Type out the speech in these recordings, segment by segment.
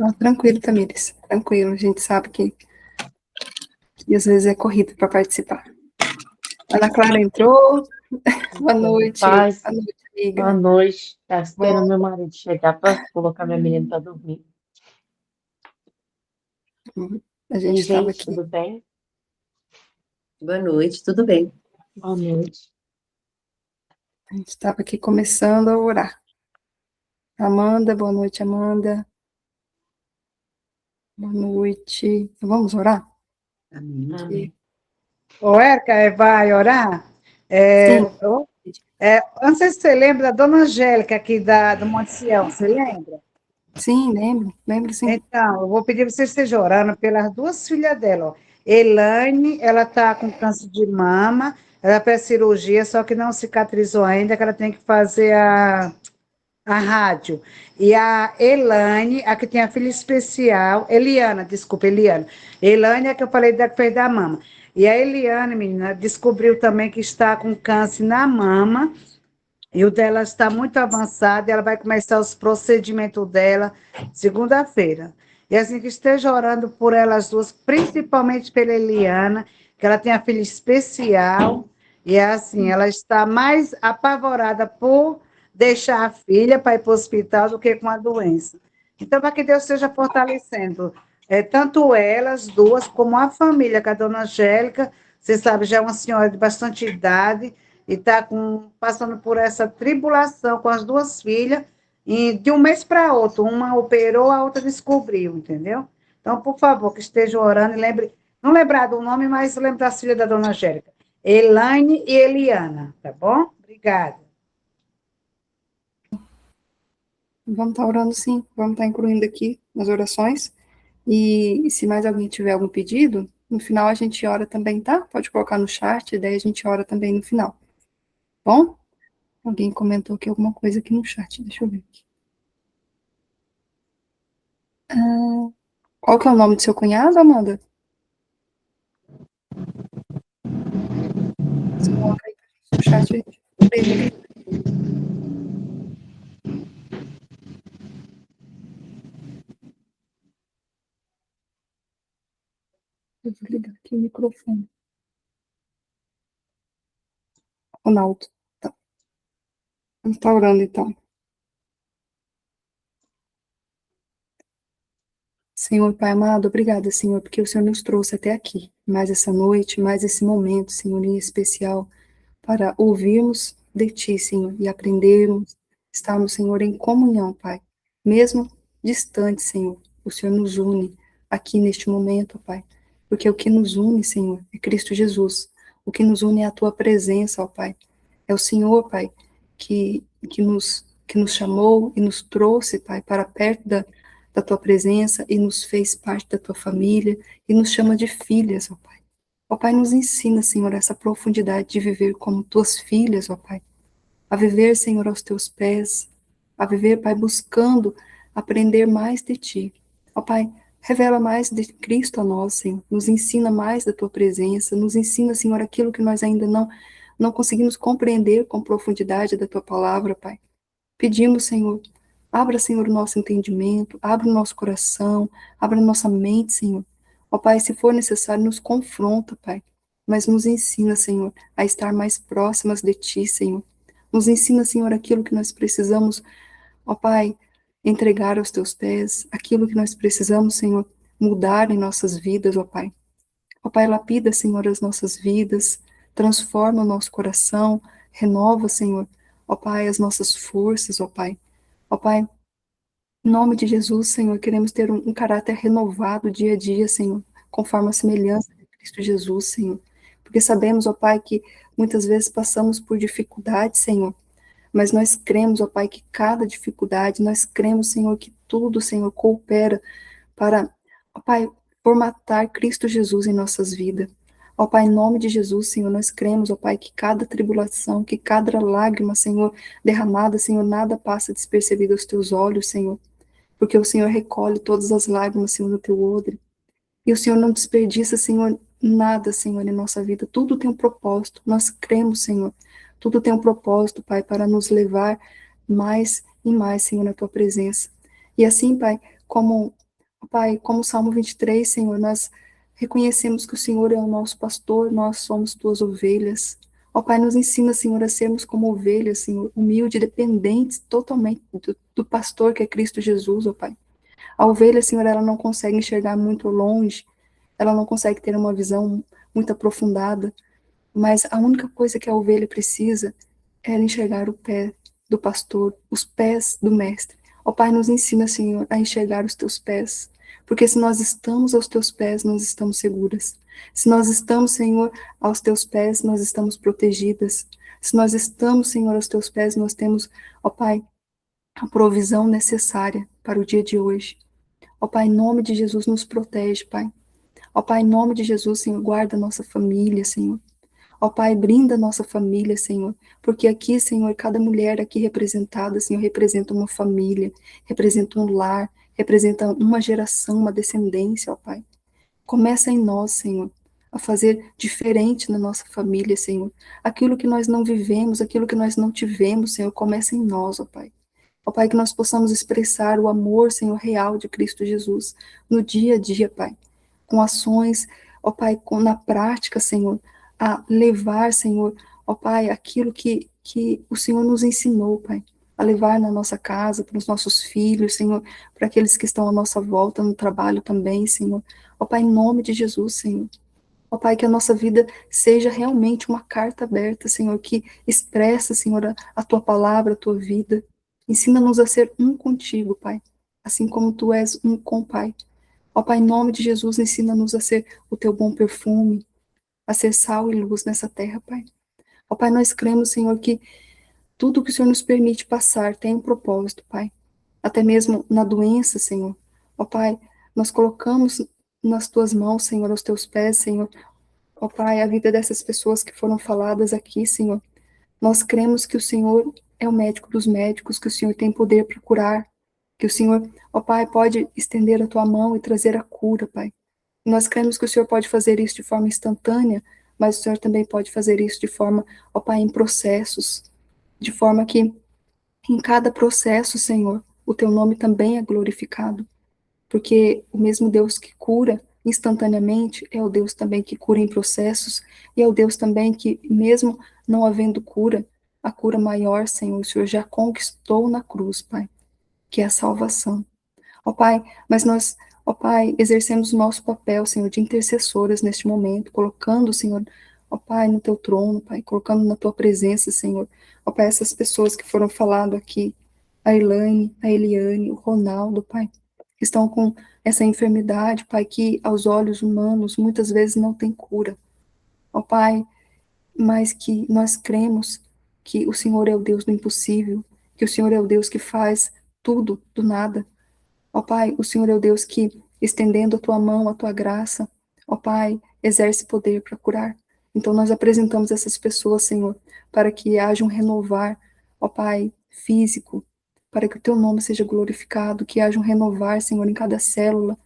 Não, tranquilo, Tamires. Tranquilo. A gente sabe que e às vezes é corrido para participar. Ana Clara entrou. Boa noite. Paz, Boa noite, boa amiga. noite. Tá esperando Bom, meu marido chegar para colocar minha menina para dormir. a gente Ei, estava gente, aqui. tudo bem? Boa noite, tudo bem? Boa noite. A gente estava aqui começando a orar. Amanda, boa noite, Amanda. Boa noite. Vamos orar? Amém. Amém. Ô, Érica, vai orar? Sim, Não sei se você lembra da Dona Angélica aqui do Monte Sião, você lembra? sim, lembro sim. Então, eu vou pedir para você esteja orando pelas duas filhas dela. Ó. Elaine, ela está com câncer de mama, ela fez cirurgia, só que não cicatrizou ainda, que ela tem que fazer a rádio. E a Elaine, a que tem a filha especial, Eliana, desculpa, Eliana. Elaine é que eu falei da que fez da mama. E a Eliane, menina, descobriu também que está com câncer na mama, e o dela está muito avançado, e ela vai começar os procedimentos dela segunda-feira. E assim que esteja orando por elas duas, principalmente pela Eliana, que ela tem a filha especial, e é assim, ela está mais apavorada por deixar a filha para ir para o hospital do que com a doença. Então, para que Deus esteja fortalecendo tanto elas duas, como a família, que a dona Angélica, você sabe, já é uma senhora de bastante idade, e está passando por essa tribulação com as duas filhas, e de um mês para outro, uma operou, a outra descobriu, entendeu? Então, por favor, que estejam orando e lembre, não lembrar do nome, mas lembre das filhas da dona Angélica, Elaine e Eliana, tá bom? Obrigada. Vamos estar orando sim, vamos estar incluindo aqui nas orações. E se mais alguém tiver algum pedido, no final a gente ora também, tá? Pode colocar no chat, daí a gente ora também no final. Bom? Alguém comentou aqui alguma coisa aqui no chat, deixa eu ver aqui. Qual que é o nome do seu cunhado, Amanda? Você coloca aí no chat, a gente lê também. Eu vou ligar aqui o microfone. Ronaldo. Tá. Vamos estar orando então. Senhor Pai amado, obrigada, Senhor, porque o Senhor nos trouxe até aqui, mais essa noite, mais esse momento, Senhor, em especial, para ouvirmos de Ti, Senhor, e aprendermos, estarmos, Senhor, em comunhão, Pai. Mesmo distante, Senhor, o Senhor nos une aqui neste momento, Pai, porque o que nos une, Senhor, é Cristo Jesus. O que nos une é a Tua presença, ó Pai. É o Senhor, Pai, que nos chamou e nos trouxe, Pai, para perto da Tua presença e nos fez parte da Tua família e nos chama de filhas, ó Pai. Ó Pai, nos ensina, Senhor, essa profundidade de viver como Tuas filhas, ó Pai. A viver, Senhor, aos Teus pés. A viver, Pai, buscando aprender mais de Ti. Ó Pai, revela mais de Cristo a nós, Senhor. Nos ensina mais da Tua presença. Nos ensina, Senhor, aquilo que nós ainda não conseguimos compreender com profundidade da Tua palavra, Pai. Pedimos, Senhor, abra, Senhor, o nosso entendimento, abra o nosso coração, abra a nossa mente, Senhor. Ó Pai, se for necessário, nos confronta, Pai, mas nos ensina, Senhor, a estar mais próximas de Ti, Senhor. Nos ensina, Senhor, aquilo que nós precisamos, ó Pai, entregar aos Teus pés, aquilo que nós precisamos, Senhor, mudar em nossas vidas, ó Pai. Ó Pai, lapida, Senhor, as nossas vidas, transforma o nosso coração, renova, Senhor, ó Pai, as nossas forças, ó Pai. Ó Pai, em nome de Jesus, Senhor, queremos ter um caráter renovado dia a dia, Senhor, conforme a semelhança de Cristo Jesus, Senhor. Porque sabemos, ó Pai, que muitas vezes passamos por dificuldades, Senhor, mas nós cremos, ó Pai, que cada dificuldade, nós cremos, Senhor, que tudo, Senhor, coopera para, ó Pai, formatar Cristo Jesus em nossas vidas. Ó Pai, em nome de Jesus, Senhor, nós cremos, ó Pai, que cada tribulação, que cada lágrima, Senhor, derramada, Senhor, nada passa despercebido aos teus olhos, Senhor, porque o Senhor recolhe todas as lágrimas, Senhor, no teu odre, e o Senhor não desperdiça, Senhor, nada, Senhor, em nossa vida, tudo tem um propósito, nós cremos, Senhor, tudo tem um propósito, Pai, para nos levar mais e mais, Senhor, na tua presença. E assim, Pai, como Pai, como o Salmo 23, Senhor, nós reconhecemos que o Senhor é o nosso pastor, nós somos tuas ovelhas. Ó Pai, nos ensina, Senhor, a sermos como ovelhas, Senhor, humildes, dependentes totalmente do pastor que é Cristo Jesus, ó Pai. A ovelha, Senhor, ela não consegue enxergar muito longe, ela não consegue ter uma visão muito aprofundada, mas a única coisa que a ovelha precisa é enxergar o pé do pastor, os pés do mestre. Ó Pai, nos ensina, Senhor, a enxergar os teus pés, porque se nós estamos aos teus pés, nós estamos seguras. Se nós estamos, Senhor, aos teus pés, nós estamos protegidas. Se nós estamos, Senhor, aos teus pés, nós temos, ó Pai, a provisão necessária para o dia de hoje. Ó Pai, em nome de Jesus, nos protege, Pai. Ó Pai, em nome de Jesus, Senhor, guarda a nossa família, Senhor. Ó Pai, brinda a nossa família, Senhor, porque aqui, Senhor, cada mulher aqui representada, Senhor, representa uma família, representa um lar, representa uma geração, uma descendência, ó Pai. Começa em nós, Senhor, a fazer diferente na nossa família, Senhor. Aquilo que nós não vivemos, aquilo que nós não tivemos, Senhor, começa em nós, ó Pai. Ó Pai, que nós possamos expressar o amor, Senhor, real de Cristo Jesus no dia a dia, Pai, com ações, ó Pai, na prática, Senhor, a levar, Senhor, ó Pai, aquilo que o Senhor nos ensinou, Pai, a levar na nossa casa, para os nossos filhos, Senhor, para aqueles que estão à nossa volta no trabalho também, Senhor. Ó Pai, em nome de Jesus, Senhor. Ó Pai, que a nossa vida seja realmente uma carta aberta, Senhor, que expressa, Senhor, a tua palavra, a tua vida. Ensina-nos a ser um contigo, Pai, assim como tu és um com o Pai. Ó Pai, em nome de Jesus, ensina-nos a ser o teu bom perfume, a ser sal e luz nessa terra, Pai. Ó Pai, nós cremos, Senhor, que tudo que o Senhor nos permite passar tem um propósito, Pai. Até mesmo na doença, Senhor. Ó Pai, nós colocamos nas tuas mãos, Senhor, aos teus pés, Senhor. Ó Pai, a vida dessas pessoas que foram faladas aqui, Senhor. Nós cremos que o Senhor é o médico dos médicos, que o Senhor tem poder para curar, que o Senhor, ó Pai, pode estender a tua mão e trazer a cura, Pai. Nós cremos que o Senhor pode fazer isso de forma instantânea, mas o Senhor também pode fazer isso de forma, ó Pai, em processos, de forma que em cada processo, Senhor, o teu nome também é glorificado, porque o mesmo Deus que cura instantaneamente é o Deus também que cura em processos, e é o Deus também que, mesmo não havendo cura, a cura maior, Senhor, o Senhor já conquistou na cruz, Pai, que é a salvação. Ó Pai, mas nós, ó Pai, exercemos o nosso papel, Senhor, de intercessoras neste momento, colocando, Senhor, ó Pai, no teu trono, Pai, colocando na tua presença, Senhor, ó Pai, essas pessoas que foram falando aqui, a Elaine, a Eliane, o Ronaldo, Pai, que estão com essa enfermidade, Pai, que aos olhos humanos muitas vezes não tem cura. Ó Pai, mas que nós cremos que o Senhor é o Deus do impossível, que o Senhor é o Deus que faz tudo do nada. Ó Pai, o Senhor é o Deus que, estendendo a tua mão, a tua graça, ó Pai, exerce poder para curar. Então nós apresentamos essas pessoas, Senhor, para que haja um renovar, ó Pai, físico, para que o teu nome seja glorificado, que haja um renovar, Senhor, em cada célula,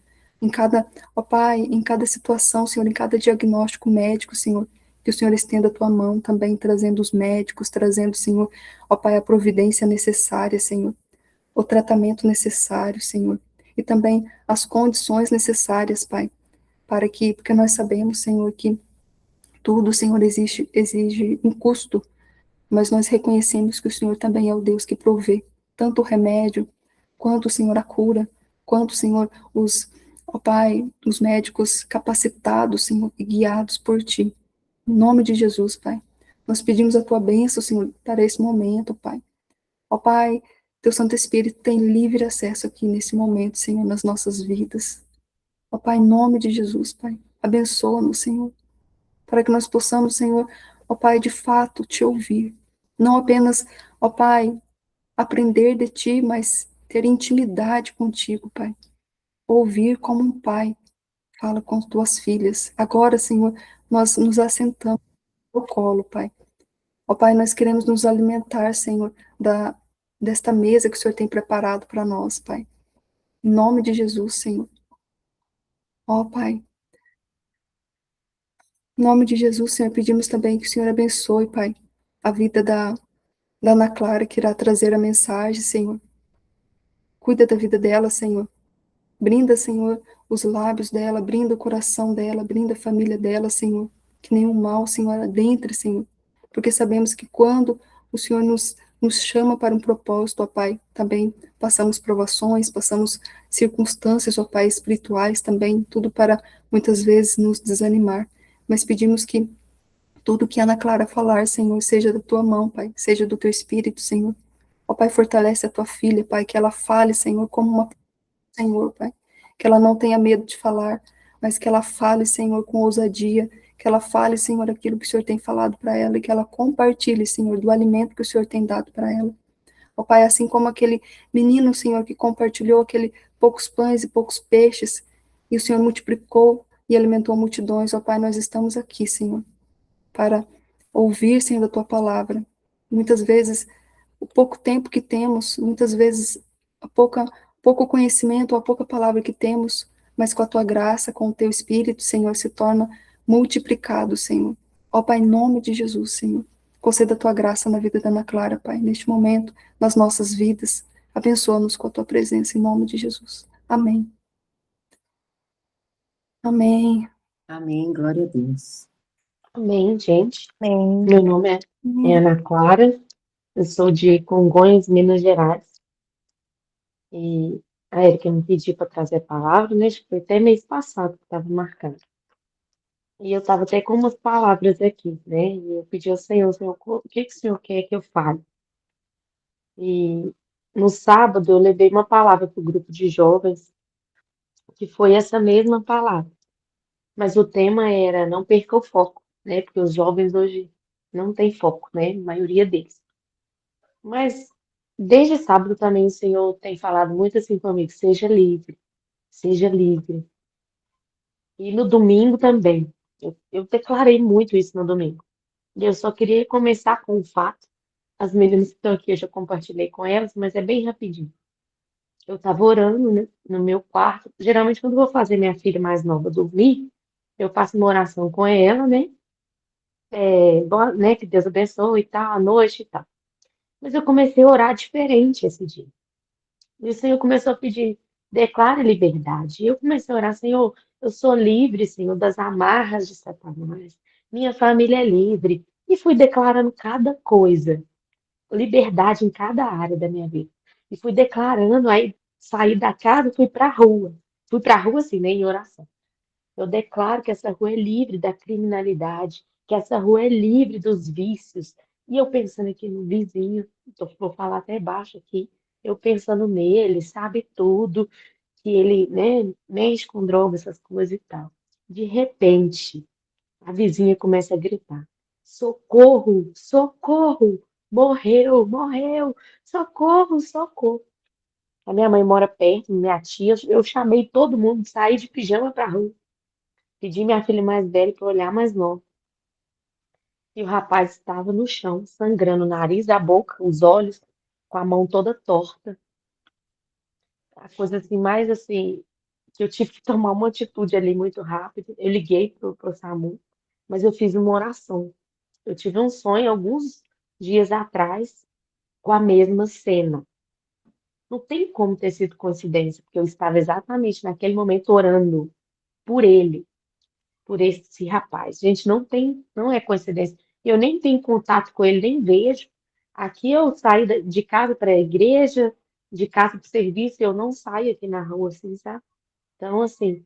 em cada, ó Pai, em cada situação, Senhor, em cada diagnóstico médico, Senhor, que o Senhor estenda a tua mão também, trazendo os médicos, trazendo, Senhor, ó Pai, a providência necessária, Senhor, o tratamento necessário, Senhor, e também as condições necessárias, Pai, para que, porque nós sabemos, Senhor, que tudo, Senhor, exige um custo, mas nós reconhecemos que o Senhor também é o Deus que provê tanto o remédio, quanto, Senhor, a cura, quanto, Senhor, ó Pai, os médicos capacitados, Senhor, e guiados por Ti. Em nome de Jesus, Pai, nós pedimos a Tua bênção, Senhor, para esse momento, Pai. Ó Pai, Teu Santo Espírito tem livre acesso aqui nesse momento, Senhor, nas nossas vidas. Ó Pai, em nome de Jesus, Pai, abençoa-nos, Senhor, para que nós possamos, Senhor, ó Pai, de fato te ouvir. Não apenas, ó Pai, aprender de Ti, mas ter intimidade contigo, Pai. Ouvir como um pai fala com tuas filhas. Agora, Senhor, nós nos assentamos no colo, Pai. Ó Pai, nós queremos nos alimentar, Senhor, desta mesa que o Senhor tem preparado para nós, Pai. Em nome de Jesus, Senhor. Ó Pai, em nome de Jesus, Senhor, pedimos também que o Senhor abençoe, Pai, a vida da Ana Clara, que irá trazer a mensagem, Senhor. Cuida da vida dela, Senhor. Brinda, Senhor, os lábios dela, brinda o coração dela, brinda a família dela, Senhor. Que nenhum mal, Senhor, adentre, Senhor. Porque sabemos que quando o Senhor nos chama para um propósito, ó Pai, também passamos provações, passamos circunstâncias, ó Pai, espirituais também, tudo para muitas vezes nos desanimar. Mas pedimos que tudo que a Ana Clara falar, Senhor, seja da tua mão, Pai, seja do teu espírito, Senhor. Ó Pai, fortalece a tua filha, Pai, que ela fale, Senhor, como uma Senhor, Pai, que ela não tenha medo de falar, mas que ela fale, Senhor, com ousadia, que ela fale, Senhor, aquilo que o Senhor tem falado para ela e que ela compartilhe, Senhor, do alimento que o Senhor tem dado para ela. Ó Pai, assim como aquele menino, Senhor, que compartilhou aquele poucos pães e poucos peixes, e o Senhor multiplicou e alimentou multidões, ó Pai, nós estamos aqui, Senhor, para ouvir, Senhor, da tua palavra. Muitas vezes, o pouco tempo que temos, muitas vezes, a pouco conhecimento, a pouca palavra que temos, mas com a tua graça, com o teu espírito, Senhor, se torna multiplicado, Senhor. Ó Pai, em nome de Jesus, Senhor, conceda a tua graça na vida da Ana Clara, Pai, neste momento, nas nossas vidas. Abençoa-nos com a tua presença, em nome de Jesus. Amém. Amém. Amém, glória a Deus. Amém, gente. Amém. Meu nome é Ana Clara, eu sou de Congonhas, Minas Gerais. E a Erika me pediu para trazer a palavra, né? Acho que foi até mês passado que estava marcado. E eu estava até com umas palavras aqui, né? E eu pedi ao Senhor, Senhor, o que que o Senhor quer que eu fale? E no sábado eu levei uma palavra para o grupo de jovens, que foi essa mesma palavra. Mas o tema era não perca o foco, né? Porque os jovens hoje não têm foco, né? A maioria deles. Mas desde sábado também o Senhor tem falado muito assim comigo, seja livre, seja livre. E no domingo também. Eu declarei muito isso no domingo. E eu só queria começar com um fato. As meninas que estão aqui, eu já compartilhei com elas, mas é bem rapidinho. Eu estava orando, né, no meu quarto. Geralmente, quando eu vou fazer minha filha mais nova dormir, eu faço uma oração com ela, né? Né, que Deus abençoe e tal, à noite e tal. Mas eu comecei a orar diferente esse dia. E o Senhor começou a pedir, declara liberdade. E eu comecei a orar, Senhor, eu sou livre, Senhor, das amarras de Satanás. Minha família é livre. E fui declarando cada coisa, liberdade em cada área da minha vida. E fui declarando, aí saí da casa, fui para a rua. Fui para a rua, assim, né, em oração. Eu declaro que essa rua é livre da criminalidade, que essa rua é livre dos vícios. E eu pensando aqui no vizinho, vou falar até baixo aqui, eu pensando nele, sabe tudo, que ele, né, mexe com droga, essas coisas e tal. De repente, a vizinha começa a gritar: socorro, socorro, morreu, morreu, socorro, socorro. A minha mãe mora perto, minha tia, eu chamei todo mundo, saí de pijama para rua. Pedi minha filha mais velha para olhar mais nova. E o rapaz estava no chão, sangrando o nariz, a boca, os olhos, com a mão toda torta. A coisa assim, mais assim, que eu tive que tomar uma atitude ali muito rápido. Eu liguei pro SAMU, mas eu fiz uma oração. Eu tive um sonho alguns dias atrás com a mesma cena. Não tem como ter sido coincidência, porque eu estava exatamente naquele momento orando por ele, por esse rapaz. Gente, não é coincidência. Eu nem tenho contato com ele, nem vejo. Aqui eu saí de casa para a igreja, de casa para o serviço, eu não saio aqui na rua, assim, sabe? Então, assim,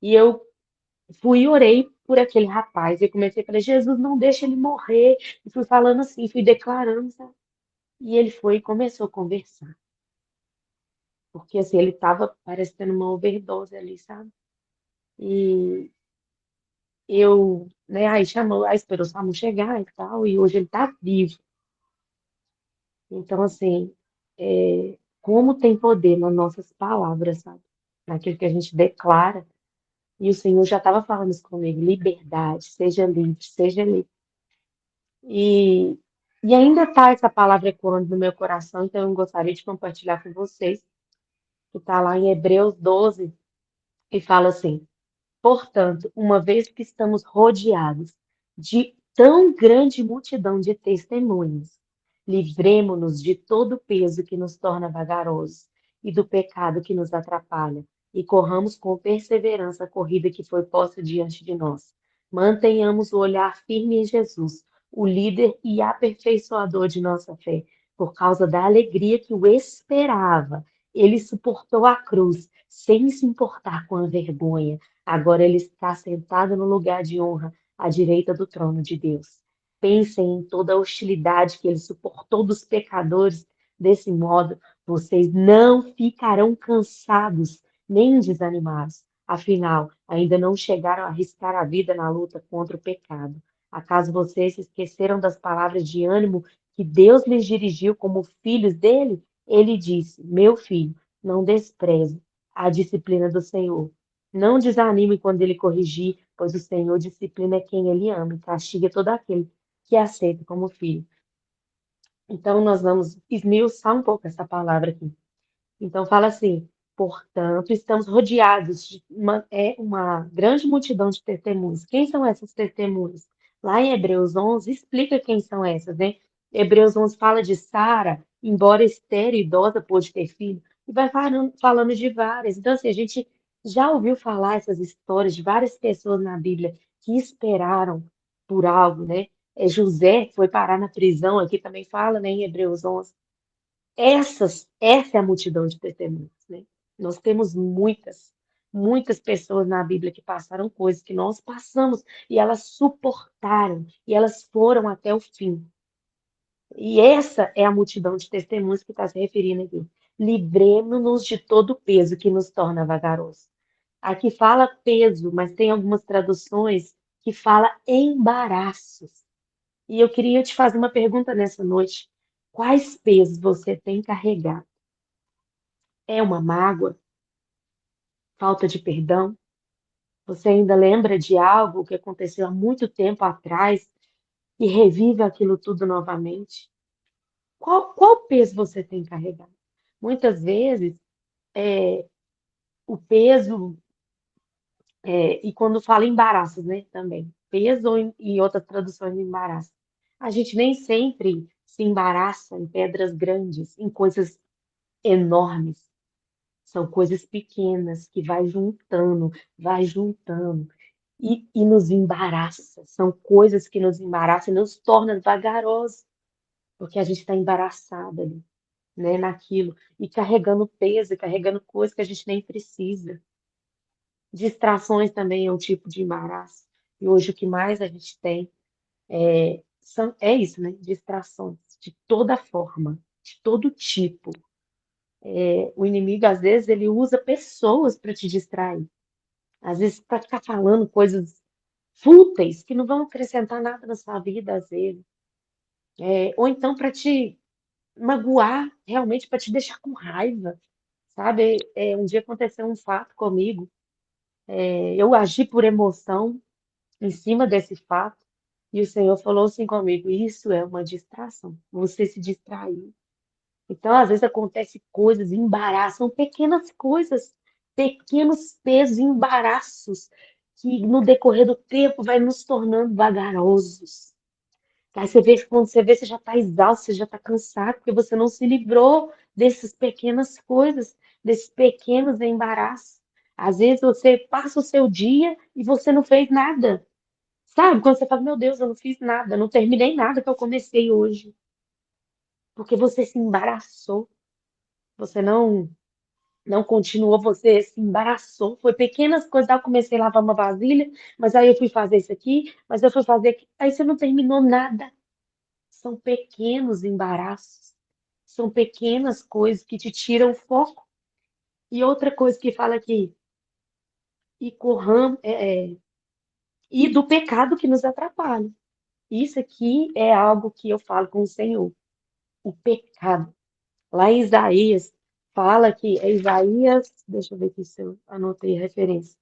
e eu fui e orei por aquele rapaz. E comecei a falar, Jesus, não deixa ele morrer. E fui falando assim, fui declarando, sabe? E ele foi e começou a conversar. Porque, assim, ele estava parecendo uma overdose ali, sabe? E eu, né, aí chamou, aí esperou o SAMU chegar e tal, e hoje ele tá vivo. Então, assim, como tem poder nas nossas palavras, sabe? Naquilo que a gente declara. E o Senhor já estava falando isso comigo, liberdade, seja livre, seja livre. E, e ainda tá essa palavra ecoando no meu coração, então eu gostaria de compartilhar com vocês, que está lá em Hebreus 12, e fala assim: portanto, uma vez que estamos rodeados de tão grande multidão de testemunhas, livremo-nos de todo o peso que nos torna vagarosos e do pecado que nos atrapalha, e corramos com perseverança a corrida que foi posta diante de nós. Mantenhamos o olhar firme em Jesus, o líder e aperfeiçoador de nossa fé, por causa da alegria que o esperava. Ele suportou a cruz sem se importar com a vergonha. Agora ele está sentado no lugar de honra à direita do trono de Deus. Pensem em toda a hostilidade que ele suportou dos pecadores. Desse modo, vocês não ficarão cansados nem desanimados. Afinal, ainda não chegaram a arriscar a vida na luta contra o pecado. Acaso vocês se esqueceram das palavras de ânimo que Deus lhes dirigiu como filhos dele? Ele disse: Meu filho, não despreze a disciplina do Senhor. Não desanime quando ele corrigir, pois o Senhor disciplina quem ele ama e castiga todo aquele que aceita como filho. Então, nós vamos esmiuçar um pouco essa palavra aqui. Então, fala assim: portanto, estamos rodeados de uma grande multidão de testemunhas. Quem são essas testemunhas? Lá em Hebreus 11, explica quem são essas, né? Hebreus 11 fala de Sara, embora estéril e idosa, pôde ter filho, e vai falando de várias. Então, assim, a gente já ouviu falar essas histórias de várias pessoas na Bíblia que esperaram por algo, né? José foi parar na prisão, aqui também fala, né, em Hebreus 11. Essa é a multidão de testemunhas, né? Nós temos muitas pessoas na Bíblia que passaram coisas que nós passamos e elas suportaram e elas foram até o fim. E essa é a multidão de testemunhas que está se referindo aqui. Livremos-nos de todo o peso que nos torna vagaroso. Aqui fala peso, mas tem algumas traduções que fala embaraços. E eu queria te fazer uma pergunta nessa noite. Quais pesos você tem carregado? É uma mágoa? Falta de perdão? Você ainda lembra de algo que aconteceu há muito tempo atrás e revive aquilo tudo novamente? Qual peso você tem carregado? Muitas vezes, o peso, e quando fala embaraços, né, também, peso e outras traduções de embaraço. A gente nem sempre se embaraça em pedras grandes, em coisas enormes. São coisas pequenas que vai juntando e nos embaraça. São coisas que nos embaraçam e nos tornam vagarosos, porque a gente está embaraçada ali, né, naquilo, e carregando peso, carregando coisas que a gente nem precisa. Distrações também é um tipo de embaraço. E hoje o que mais a gente tem é isso, né? Distrações de toda forma, de todo tipo. O inimigo, às vezes, ele usa pessoas para te distrair. Às vezes, para ficar falando coisas fúteis que não vão acrescentar nada na sua vida, às vezes. Ou então para te magoar, realmente para te deixar com raiva, sabe? Um dia aconteceu um fato comigo, eu agi por emoção em cima desse fato, e o Senhor falou assim comigo: Isso é uma distração, você se distraiu. Então, às vezes acontece coisas, embaraçam, pequenas coisas, pequenos pesos, embaraços, que no decorrer do tempo vai nos tornando vagarosos. Aí você vê, quando você vê, você já está exausto, você já está cansado, porque você não se livrou dessas pequenas coisas, desses pequenos embaraços. Às vezes você passa o seu dia e você não fez nada. Sabe? Quando você fala, meu Deus, eu não fiz nada, não terminei nada que eu comecei hoje. Porque você se embaraçou. Você não continuou, você se embaraçou. Foi pequenas coisas. Eu comecei a lavar uma vasilha, mas aí eu fui fazer isso aqui, mas eu fui fazer aqui. Aí você não terminou nada. São pequenos embaraços. São pequenas coisas que te tiram o foco. E outra coisa que fala aqui, e corram, e do pecado que nos atrapalha. Isso aqui é algo que eu falo com o Senhor. O pecado. Lá em Isaías, fala que é Isaías, deixa eu ver aqui se eu anotei a referência.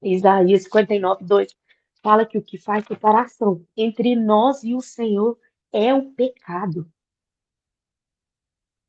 Isaías 59:2 fala que o que faz separação entre nós e o Senhor é o pecado.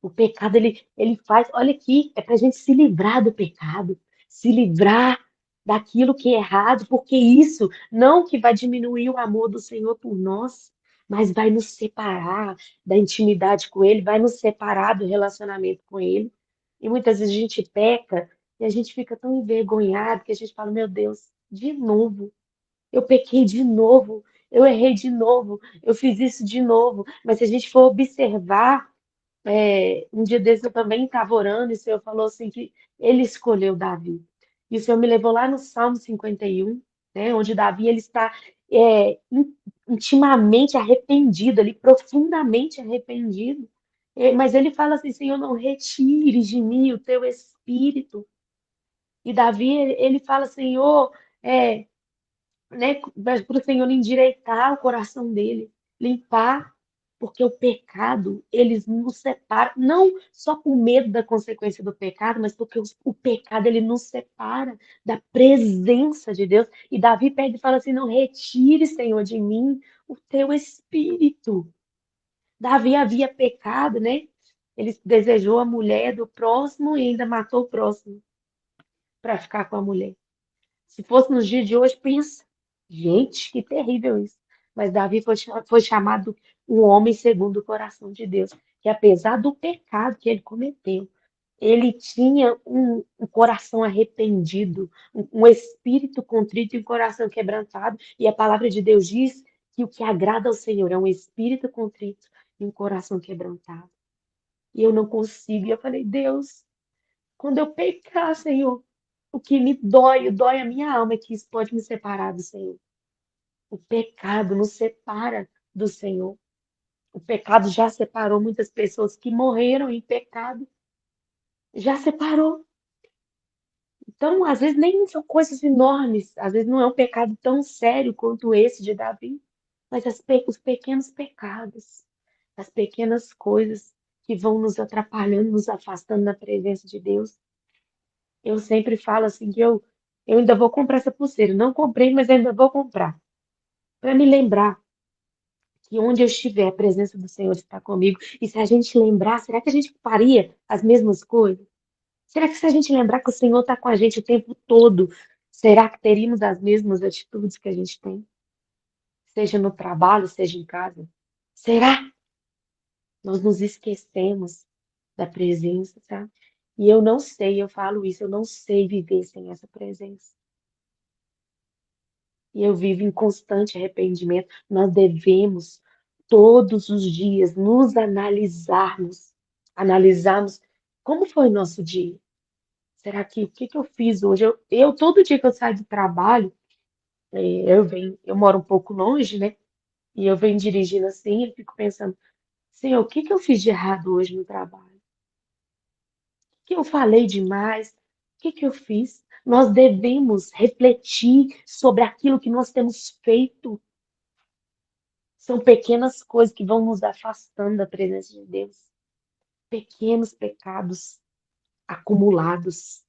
O pecado, ele faz, olha aqui, é para a gente se livrar do pecado, se livrar daquilo que é errado, porque isso não que vai diminuir o amor do Senhor por nós, mas vai nos separar da intimidade com Ele, vai nos separar do relacionamento com Ele. E muitas vezes a gente peca E a gente fica tão envergonhado que a gente fala, meu Deus, de novo, eu pequei de novo, eu errei de novo, eu fiz isso de novo. Mas se a gente for observar, um dia desses eu também estava orando e o Senhor falou assim que ele escolheu Davi. E o Senhor me levou lá no Salmo 51, né, onde Davi ele está intimamente arrependido, ali, profundamente arrependido. Mas ele fala assim, Senhor, não retires de mim o teu espírito. E Davi, ele fala, Senhor, é, né, para o Senhor endireitar o coração dele, limpar, porque o pecado, eles nos separa, não só com medo da consequência do pecado, mas porque o pecado, ele nos separa da presença de Deus. E Davi pede e fala assim, não retire, Senhor, de mim o teu espírito. Davi havia pecado, né? Ele desejou a mulher do próximo e ainda matou o próximo para ficar com a mulher. Se fosse nos dias de hoje, pensa. Gente, que terrível isso. Mas Davi foi chamado um homem segundo o coração de Deus. Que apesar do pecado que ele cometeu, ele tinha um coração arrependido, um espírito contrito e um coração quebrantado. E a palavra de Deus diz que o que agrada ao Senhor é um espírito contrito e um coração quebrantado. E eu não consigo. E eu falei, Deus, quando eu pecar, Senhor, o que me dói a minha alma é que isso pode me separar do Senhor. O pecado nos separa do Senhor. O pecado já separou muitas pessoas que morreram em pecado. Já separou. Então, às vezes, nem são coisas enormes. Às vezes, não é um pecado tão sério quanto esse de Davi. Mas os pequenos pecados, as pequenas coisas que vão nos atrapalhando, nos afastando da presença de Deus. Eu sempre falo assim que eu ainda vou comprar essa pulseira. Não comprei, mas ainda vou comprar. Para me lembrar que onde eu estiver, a presença do Senhor está comigo. E se a gente lembrar, será que a gente faria as mesmas coisas? Será que se a gente lembrar que o Senhor está com a gente o tempo todo, será que teríamos as mesmas atitudes que a gente tem? Seja no trabalho, seja em casa? Será? Nós nos esquecemos da presença, sabe? E eu não sei, eu falo isso, eu não sei viver sem essa presença. E eu vivo em constante arrependimento. Nós devemos todos os dias nos analisarmos como foi o nosso dia. Será que o que que eu fiz hoje? Eu todo dia que eu saio do trabalho, eu moro um pouco longe, né? E eu venho dirigindo assim, eu fico pensando, Senhor, o que que eu fiz de errado hoje no trabalho? O que eu falei demais? O que que eu fiz? Nós devemos refletir sobre aquilo que nós temos feito. São pequenas coisas que vão nos afastando da presença de Deus. Pequenos pecados acumulados.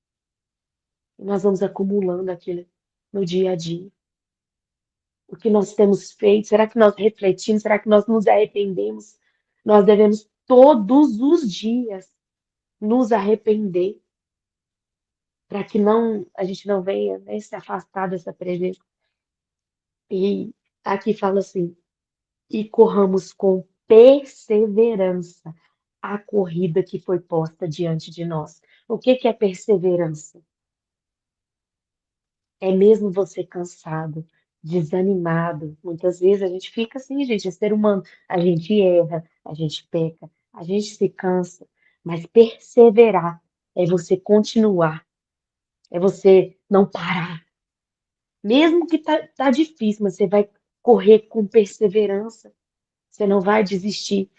E nós vamos acumulando aquilo no dia a dia. O que nós temos feito? Será que nós refletimos? Será que nós nos arrependemos? Nós devemos todos os dias nos arrepender para que a gente não venha, né, se afastar dessa presença. E aqui fala assim: e corramos com perseverança a corrida que foi posta diante de nós. O que que é perseverança? É mesmo você cansado, desanimado. Muitas vezes a gente fica assim, gente, é ser humano. A gente erra, a gente peca, a gente se cansa, mas perseverar é você continuar, é você não parar. Mesmo que tá difícil, mas você vai correr com perseverança. Você não vai desistir.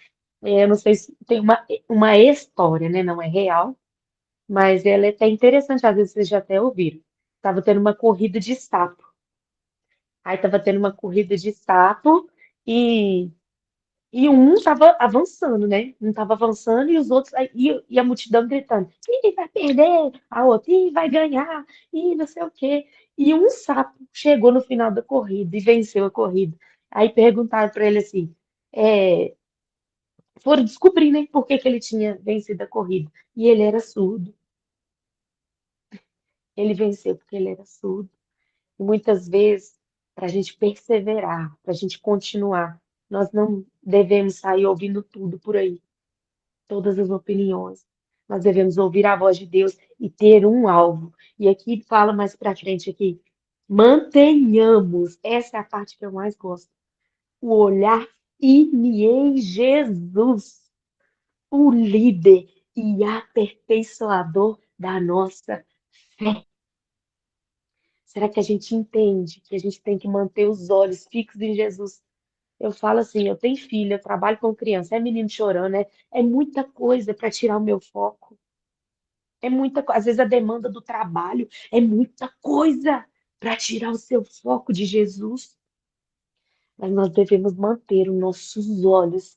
Eu não sei se tem uma história, né? Não é real, mas ela é até interessante, às vezes vocês já até ouviram. Estava tendo uma corrida de sapo. Aí estava tendo uma corrida de sapo e, e um estava avançando, né? Um estava avançando e os outros, e a multidão gritando: Ih, vai perder! A outra, Ih, vai ganhar! Ih, não sei o quê. E um sapo chegou no final da corrida e venceu a corrida. Aí perguntaram para ele assim: é, foram descobrir, né, por que que ele tinha vencido a corrida. E ele era surdo. Ele venceu porque ele era surdo. E muitas vezes, para a gente perseverar, para a gente continuar, nós não devemos sair ouvindo tudo por aí, todas as opiniões. Nós devemos ouvir a voz de Deus e ter um alvo. E aqui fala mais para frente aqui, mantenhamos, essa é a parte que eu mais gosto, o olhar firme em Jesus, o líder e aperfeiçoador da nossa fé. Será que a gente entende que a gente tem que manter os olhos fixos em Jesus? Eu falo assim, eu tenho filha, eu trabalho com criança, é menino chorando, é muita coisa para tirar o meu foco. É muita coisa. Às vezes a demanda do trabalho é muita coisa para tirar o seu foco de Jesus. Mas nós devemos manter os nossos olhos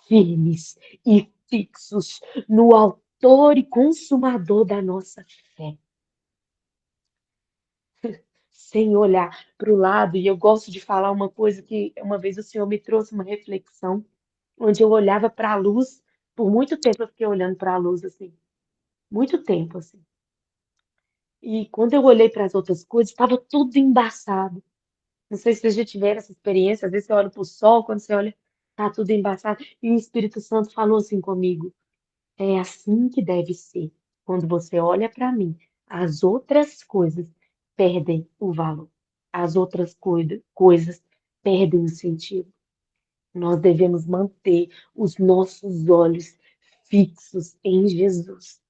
firmes e fixos no autor e consumador da nossa fé, sem olhar para o lado. E eu gosto de falar uma coisa que uma vez o Senhor me trouxe uma reflexão, onde eu olhava para a luz, por muito tempo eu fiquei olhando para a luz assim, muito tempo assim. E quando eu olhei para as outras coisas, estava tudo embaçado. Não sei se vocês já tiveram essa experiência, às vezes você olha para o sol, quando você olha, tá tudo embaçado. E o Espírito Santo falou assim comigo: é assim que deve ser. Quando você olha para mim, as outras coisas perdem o valor. As outras coisas perdem o sentido. Nós devemos manter os nossos olhos fixos em Jesus.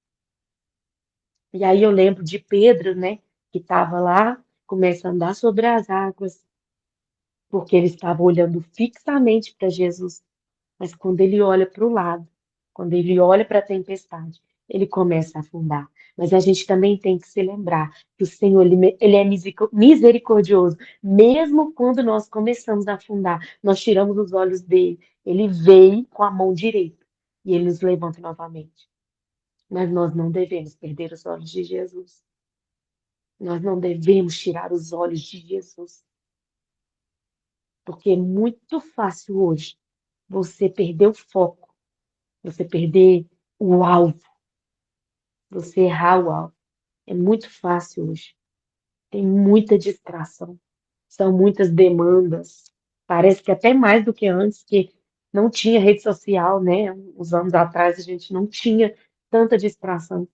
E aí eu lembro de Pedro, né, que estava lá, começa a andar sobre as águas, porque ele estava olhando fixamente para Jesus. Mas quando ele olha para o lado, quando ele olha para a tempestade, ele começa a afundar. Mas a gente também tem que se lembrar que o Senhor, ele é misericordioso. Mesmo quando nós começamos a afundar, nós tiramos os olhos dele. Ele vem com a mão direita e ele nos levanta novamente. Mas nós não devemos perder os olhos de Jesus. Nós não devemos tirar os olhos de Jesus. Porque é muito fácil hoje você perder o foco, você perder o alvo, você errar o alvo. É muito fácil hoje. Tem muita distração. São muitas demandas. Parece que até mais do que antes, que não tinha rede social, né? Uns anos atrás a gente não tinha tanta distração.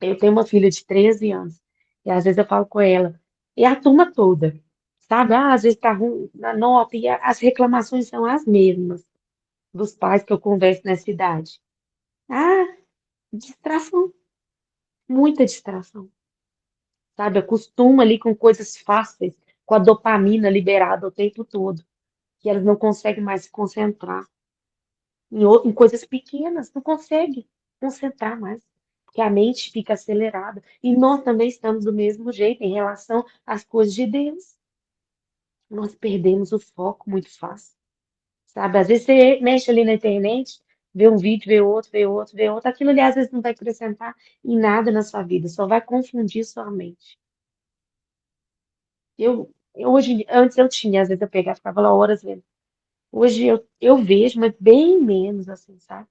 Eu tenho uma filha de 13 anos. E às vezes eu falo com ela. E a turma toda. Sabe? Ah, às vezes tá ruim na nota. E as reclamações são as mesmas dos pais que eu converso nessa idade. Ah, distração. Muita distração. Sabe? Acostuma ali com coisas fáceis, com a dopamina liberada o tempo todo, que elas não conseguem mais se concentrar em coisas pequenas, não consegue concentrar mais, porque a mente fica acelerada. E nós também estamos do mesmo jeito em relação às coisas de Deus. Nós perdemos o foco muito fácil, sabe? Às vezes você mexe ali na internet, vê um vídeo, vê outro, vê outro, vê outro. Aquilo ali às vezes não vai acrescentar em nada na sua vida, só vai confundir sua mente. Hoje, antes eu tinha, às vezes eu pegava, ficava lá horas vendo. Hoje eu vejo, mas bem menos, assim, sabe?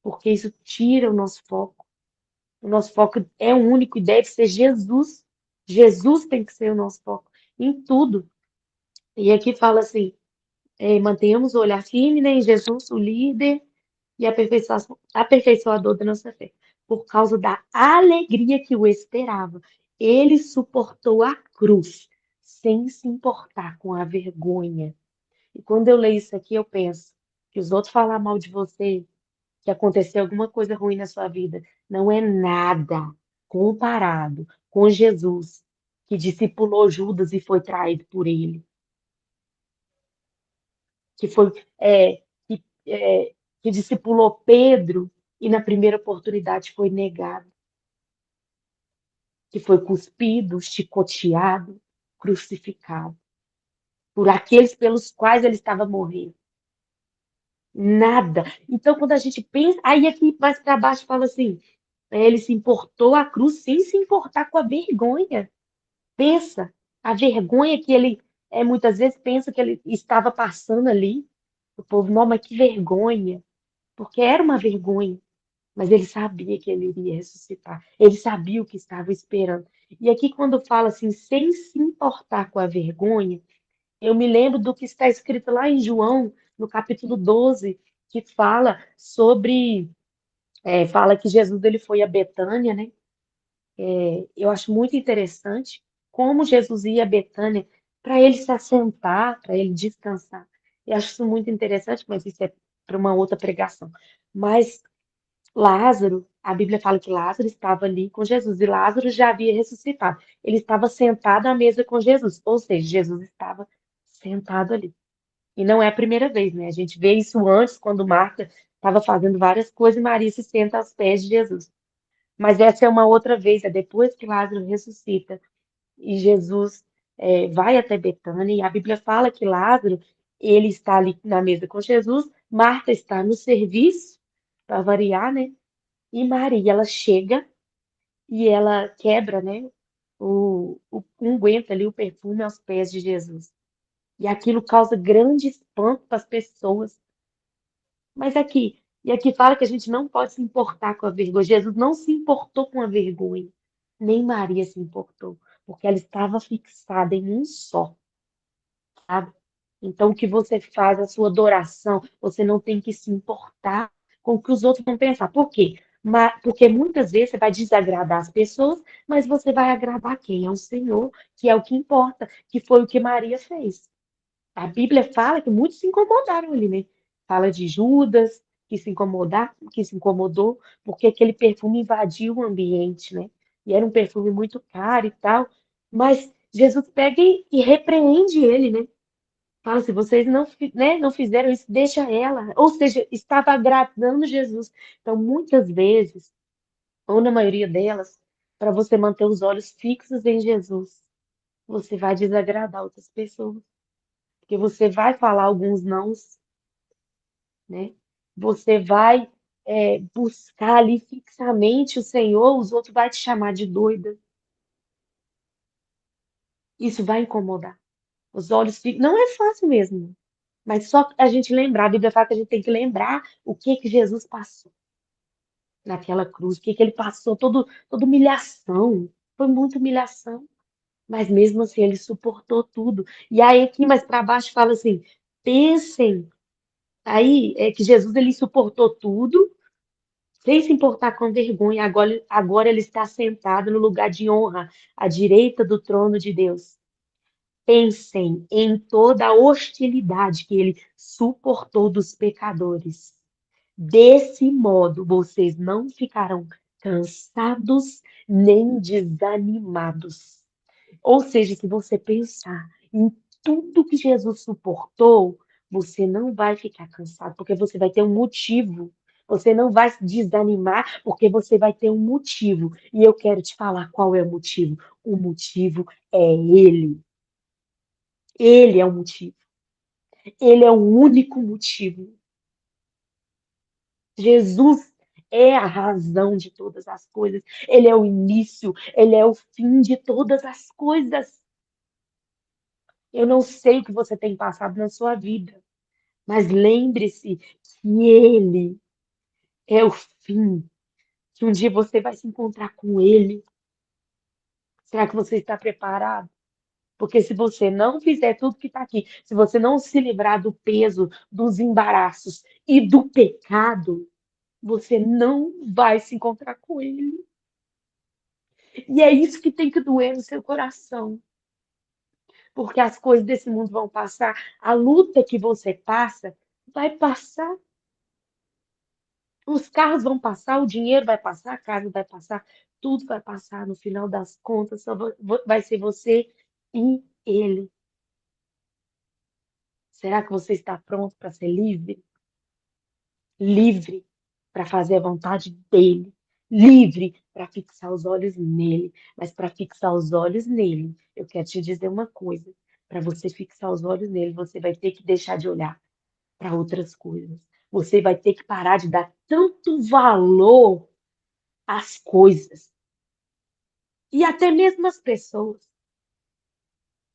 Porque isso tira o nosso foco. O nosso foco é único e deve ser Jesus. Jesus tem que ser o nosso foco em tudo. E aqui fala assim, mantenhamos o olhar firme, né, em Jesus, o líder e aperfeiçoador da nossa fé. Por causa da alegria que o esperava, ele suportou a cruz, sem se importar com a vergonha. E quando eu leio isso aqui, eu penso que os outros falar mal de você, que aconteceu alguma coisa ruim na sua vida, não é nada comparado com Jesus, que discipulou Judas e foi traído por ele, que foi que, que discipulou Pedro e na primeira oportunidade foi negado, que foi cuspido, chicoteado, crucificado por aqueles pelos quais ele estava morrendo. Nada. Então, quando a gente pensa, aí aqui mais para baixo fala assim, ele se importou a cruz sem se importar com a vergonha. Pensa, a vergonha que ele muitas vezes pensa que ele estava passando ali. O povo, não, mas que vergonha. Porque era uma vergonha. Mas ele sabia que ele iria ressuscitar. Ele sabia o que estava esperando. E aqui, quando fala assim, sem se importar com a vergonha, eu me lembro do que está escrito lá em João, no capítulo 12, que fala sobre Fala que Jesus ele foi a Betânia, né? Eu acho muito interessante como Jesus ia a Betânia para ele se assentar, para ele descansar. Eu acho isso muito interessante, mas isso é para uma outra pregação. Mas Lázaro, a Bíblia fala que Lázaro estava ali com Jesus e Lázaro já havia ressuscitado. Ele estava sentado à mesa com Jesus, ou seja, Jesus estava sentado ali. E não é a primeira vez, né? A gente vê isso antes, quando Marta estava fazendo várias coisas e Maria se senta aos pés de Jesus. Mas essa é uma outra vez, é depois que Lázaro ressuscita e Jesus vai até Betânia, e a Bíblia fala que Lázaro, ele está ali na mesa com Jesus, Marta está no serviço, para variar, né? E Maria, ela chega e ela quebra, né, o unguento ali, o perfume aos pés de Jesus. E aquilo causa grande espanto para as pessoas. Mas aqui, e aqui fala que a gente não pode se importar com a vergonha. Jesus não se importou com a vergonha, nem Maria se importou, porque ela estava fixada em um só, sabe? Então, o que você faz, a sua adoração, você não tem que se importar com o que os outros vão pensar. Por quê? Porque muitas vezes você vai desagradar as pessoas, mas você vai agradar quem? É o Senhor, que é o que importa, que foi o que Maria fez. A Bíblia fala que muitos se incomodaram ali, né? Fala de Judas, que se incomodou, porque aquele perfume invadiu o ambiente, né? E era um perfume muito caro e tal. Mas Jesus pega e repreende ele, né? Fala, se vocês não, né, não fizeram isso, deixa ela. Ou seja, estava agradando Jesus. Então, muitas vezes, ou na maioria delas, para você manter os olhos fixos em Jesus, você vai desagradar outras pessoas. Porque você vai falar alguns nãos, né? Você vai buscar ali fixamente o Senhor, os outros vai te chamar de doida. Isso vai incomodar. Os olhos ficam. Não é fácil mesmo. Mas só a gente lembrar, a Bíblia fala que a gente tem que lembrar o que que Jesus passou naquela cruz, o que que ele passou, toda humilhação. Foi muita humilhação. Mas mesmo assim ele suportou tudo. E aí aqui mais para baixo fala assim: pensem. Aí é que Jesus ele suportou tudo, sem se importar com vergonha. Agora ele está sentado no lugar de honra, à direita do trono de Deus. Pensem em toda a hostilidade que ele suportou dos pecadores. Desse modo, vocês não ficarão cansados nem desanimados. Ou seja, se você pensar em tudo que Jesus suportou, você não vai ficar cansado, porque você vai ter um motivo. Você não vai se desanimar, porque você vai ter um motivo. E eu quero te falar qual é o motivo. O motivo é Ele. Ele é o motivo. Ele é o único motivo. Jesus é a razão de todas as coisas. Ele é o início, ele é o fim de todas as coisas. Eu não sei o que você tem passado na sua vida, mas lembre-se que ele é o fim, que um dia você vai se encontrar com ele. Será que você está preparado? Porque se você não fizer tudo que está aqui, se você não se livrar do peso, dos embaraços e do pecado, você não vai se encontrar com ele. E é isso que tem que doer no seu coração. Porque as coisas desse mundo vão passar, a luta que você passa vai passar, os carros vão passar, o dinheiro vai passar, a casa vai passar, tudo vai passar. No final das contas, só vai ser você e ele. Será que você está pronto para ser livre? Livre para fazer a vontade dele, livre para fixar os olhos nele. Mas para fixar os olhos nele, eu quero te dizer uma coisa: para você fixar os olhos nele, você vai ter que deixar de olhar para outras coisas. Você vai ter que parar de dar tanto valor às coisas e até mesmo às pessoas.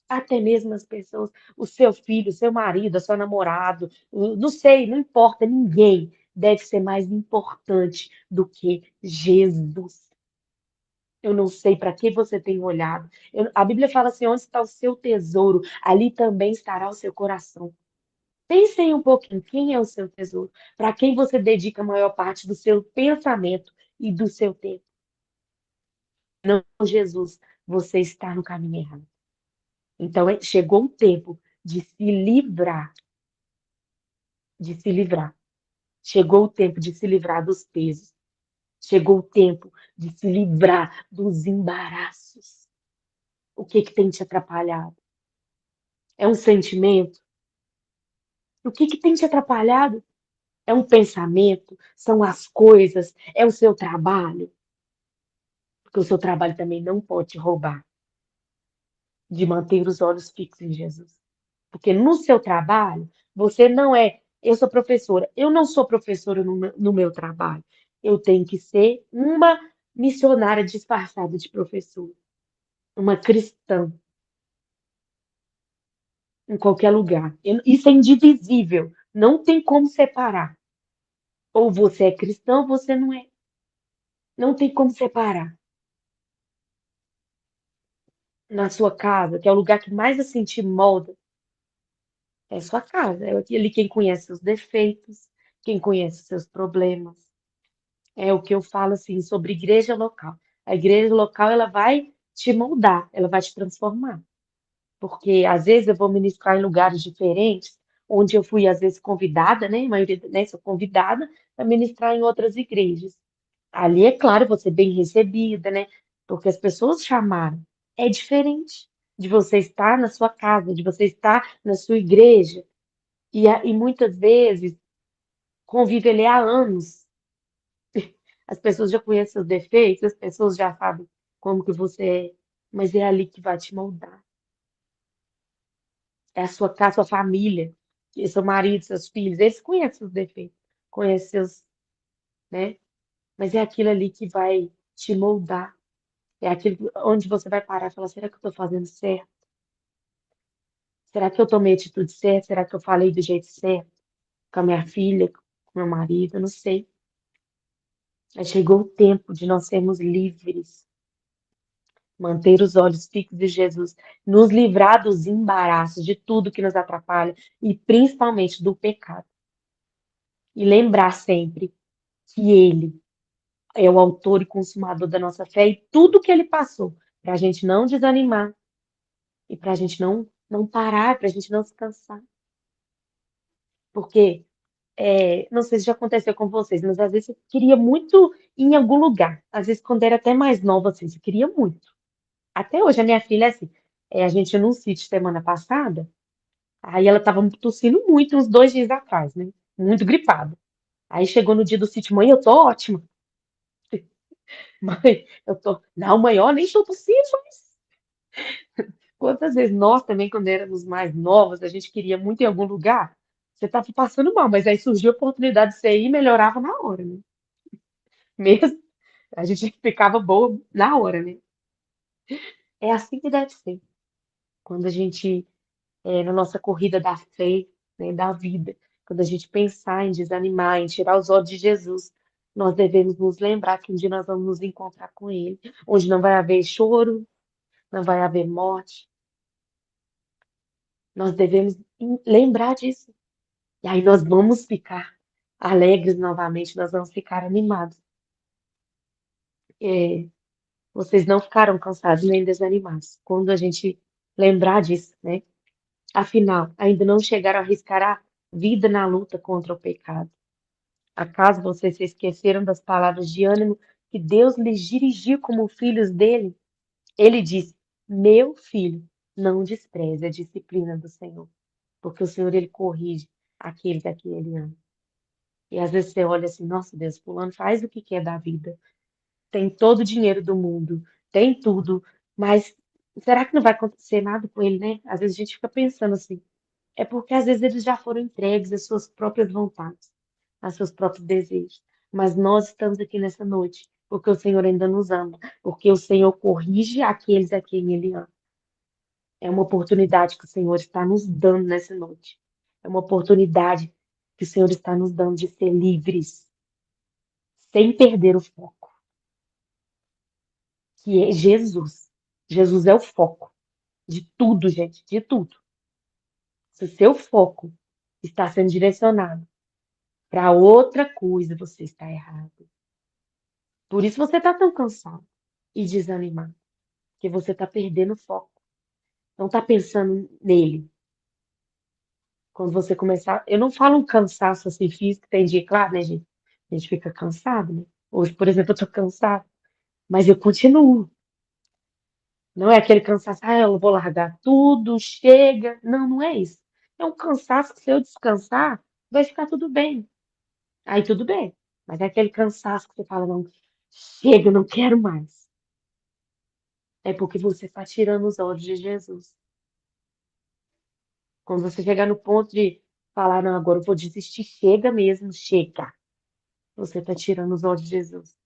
Até mesmo as pessoas, o seu filho, o seu marido, o seu namorado, não sei, não importa, ninguém deve ser mais importante do que Jesus. Eu não sei para que você tem olhado. A Bíblia fala assim: onde está o seu tesouro, ali também estará o seu coração. Pensem um pouquinho, quem é o seu tesouro? Para quem você dedica a maior parte do seu pensamento e do seu tempo? Não, Jesus, você está no caminho errado. Então, chegou o tempo de se livrar, de se livrar. Chegou o tempo de se livrar dos pesos. Chegou o tempo de se livrar dos embaraços. O que que tem te atrapalhado? É um sentimento? O que que tem te atrapalhado? É um pensamento? São as coisas? É o seu trabalho? Porque o seu trabalho também não pode te roubar de manter os olhos fixos em Jesus. Porque no seu trabalho, você não é. Eu sou professora. Eu não sou professora no meu trabalho. Eu tenho que ser uma missionária disfarçada de professora, uma cristã em qualquer lugar. Isso é indivisível. Não tem como separar. Ou você é cristão ou você não é. Não tem como separar. Na sua casa, que é o lugar que mais assim te molda, é a sua casa. É ali quem conhece seus defeitos, quem conhece seus problemas. É o que eu falo assim sobre igreja local. A igreja local ela vai te moldar, ela vai te transformar. Porque às vezes eu vou ministrar em lugares diferentes, onde eu fui às vezes convidada, né? A maioria, né, sou convidada a ministrar em outras igrejas. Ali, é claro, vou ser bem recebida, né? Porque as pessoas chamaram. É diferente de você estar na sua casa, de você estar na sua igreja. E muitas vezes convive ali há anos. As pessoas já conhecem seus defeitos, as pessoas já sabem como que você é, mas é ali que vai te moldar. É a sua casa, sua família, e seu marido, seus filhos, eles conhecem seus defeitos, conhecem seus, né? Mas é aquilo ali que vai te moldar. É aquilo onde você vai parar e falar, será que eu estou fazendo certo? Será que eu tomei a atitude certa? Será que eu falei do jeito certo? Com a minha filha, com meu marido? Eu não sei. Mas chegou o tempo de nós sermos livres, manter os olhos fixos em Jesus, nos livrar dos embaraços, de tudo que nos atrapalha e principalmente do pecado. E lembrar sempre que Ele é o autor e consumador da nossa fé e tudo que Ele passou, para a gente não desanimar e para a gente não parar, para a gente não se cansar. Porque, não sei se já aconteceu com vocês, mas às vezes eu queria muito ir em algum lugar. Às vezes, quando era até mais nova, assim, eu queria muito. Até hoje, a minha filha, assim, a gente ia num sítio semana passada, aí ela estava tossindo muito uns 2 dias atrás, né? Muito gripada. Aí chegou no dia do sítio, mãe, eu tô ótima. Mãe, eu tô. Não, mãe, ó, nem tô tossindo, mas. Quantas vezes nós também, quando éramos mais novos, a gente queria muito ir em algum lugar, você tava passando mal, mas aí surgiu a oportunidade de você ir e melhorava na hora, né? Mesmo, a gente ficava boa na hora, né? É assim que deve ser. Quando a gente, na nossa corrida da fé, né, da vida, quando a gente pensar em desanimar, em tirar os olhos de Jesus, nós devemos nos lembrar que um dia nós vamos nos encontrar com Ele, onde não vai haver choro, não vai haver morte. Nós devemos lembrar disso. E aí nós vamos ficar alegres novamente, nós vamos ficar animados. É, vocês não ficarão cansados nem desanimados quando a gente lembrar disso, né? Afinal, ainda não chegaram a arriscar a vida na luta contra o pecado. Acaso vocês se esqueceram das palavras de ânimo que Deus lhes dirigiu como filhos dele? Ele disse: Meu filho, não despreze a disciplina do Senhor, porque o Senhor ele corrige aqueles a quem ele ama. E às vezes você olha assim, nossa Deus, fulano faz o que quer da vida, tem todo o dinheiro do mundo, tem tudo, mas será que não vai acontecer nada com ele, né? Às vezes a gente fica pensando assim, é porque às vezes eles já foram entregues às suas próprias vontades, aos seus próprios desejos. Mas nós estamos aqui nessa noite porque o Senhor ainda nos ama, porque o Senhor corrige aqueles a quem ele ama. É uma oportunidade que o Senhor está nos dando nessa noite. É uma oportunidade que o Senhor está nos dando de ser livres, sem perder o foco, que é Jesus. Jesus é o foco de tudo, gente, de tudo. Se o seu foco está sendo direcionado para outra coisa, você está errado. Por isso você está tão cansado e desanimado, porque você está perdendo o foco. Não está pensando nele. Quando você começar, eu não falo um cansaço assim físico, tem dia, claro, né, gente? A gente fica cansado, né? Hoje, por exemplo, eu tô cansado, mas eu continuo. Não é aquele cansaço, eu vou largar tudo, chega. Não, não é isso. É um cansaço que se eu descansar, vai ficar tudo bem. Aí tudo bem. Mas é aquele cansaço que você fala, não, chega, não quero mais. É porque você está tirando os olhos de Jesus. Quando você chegar no ponto de falar, não, agora eu vou desistir, chega mesmo, chega. Você está tirando os olhos de Jesus.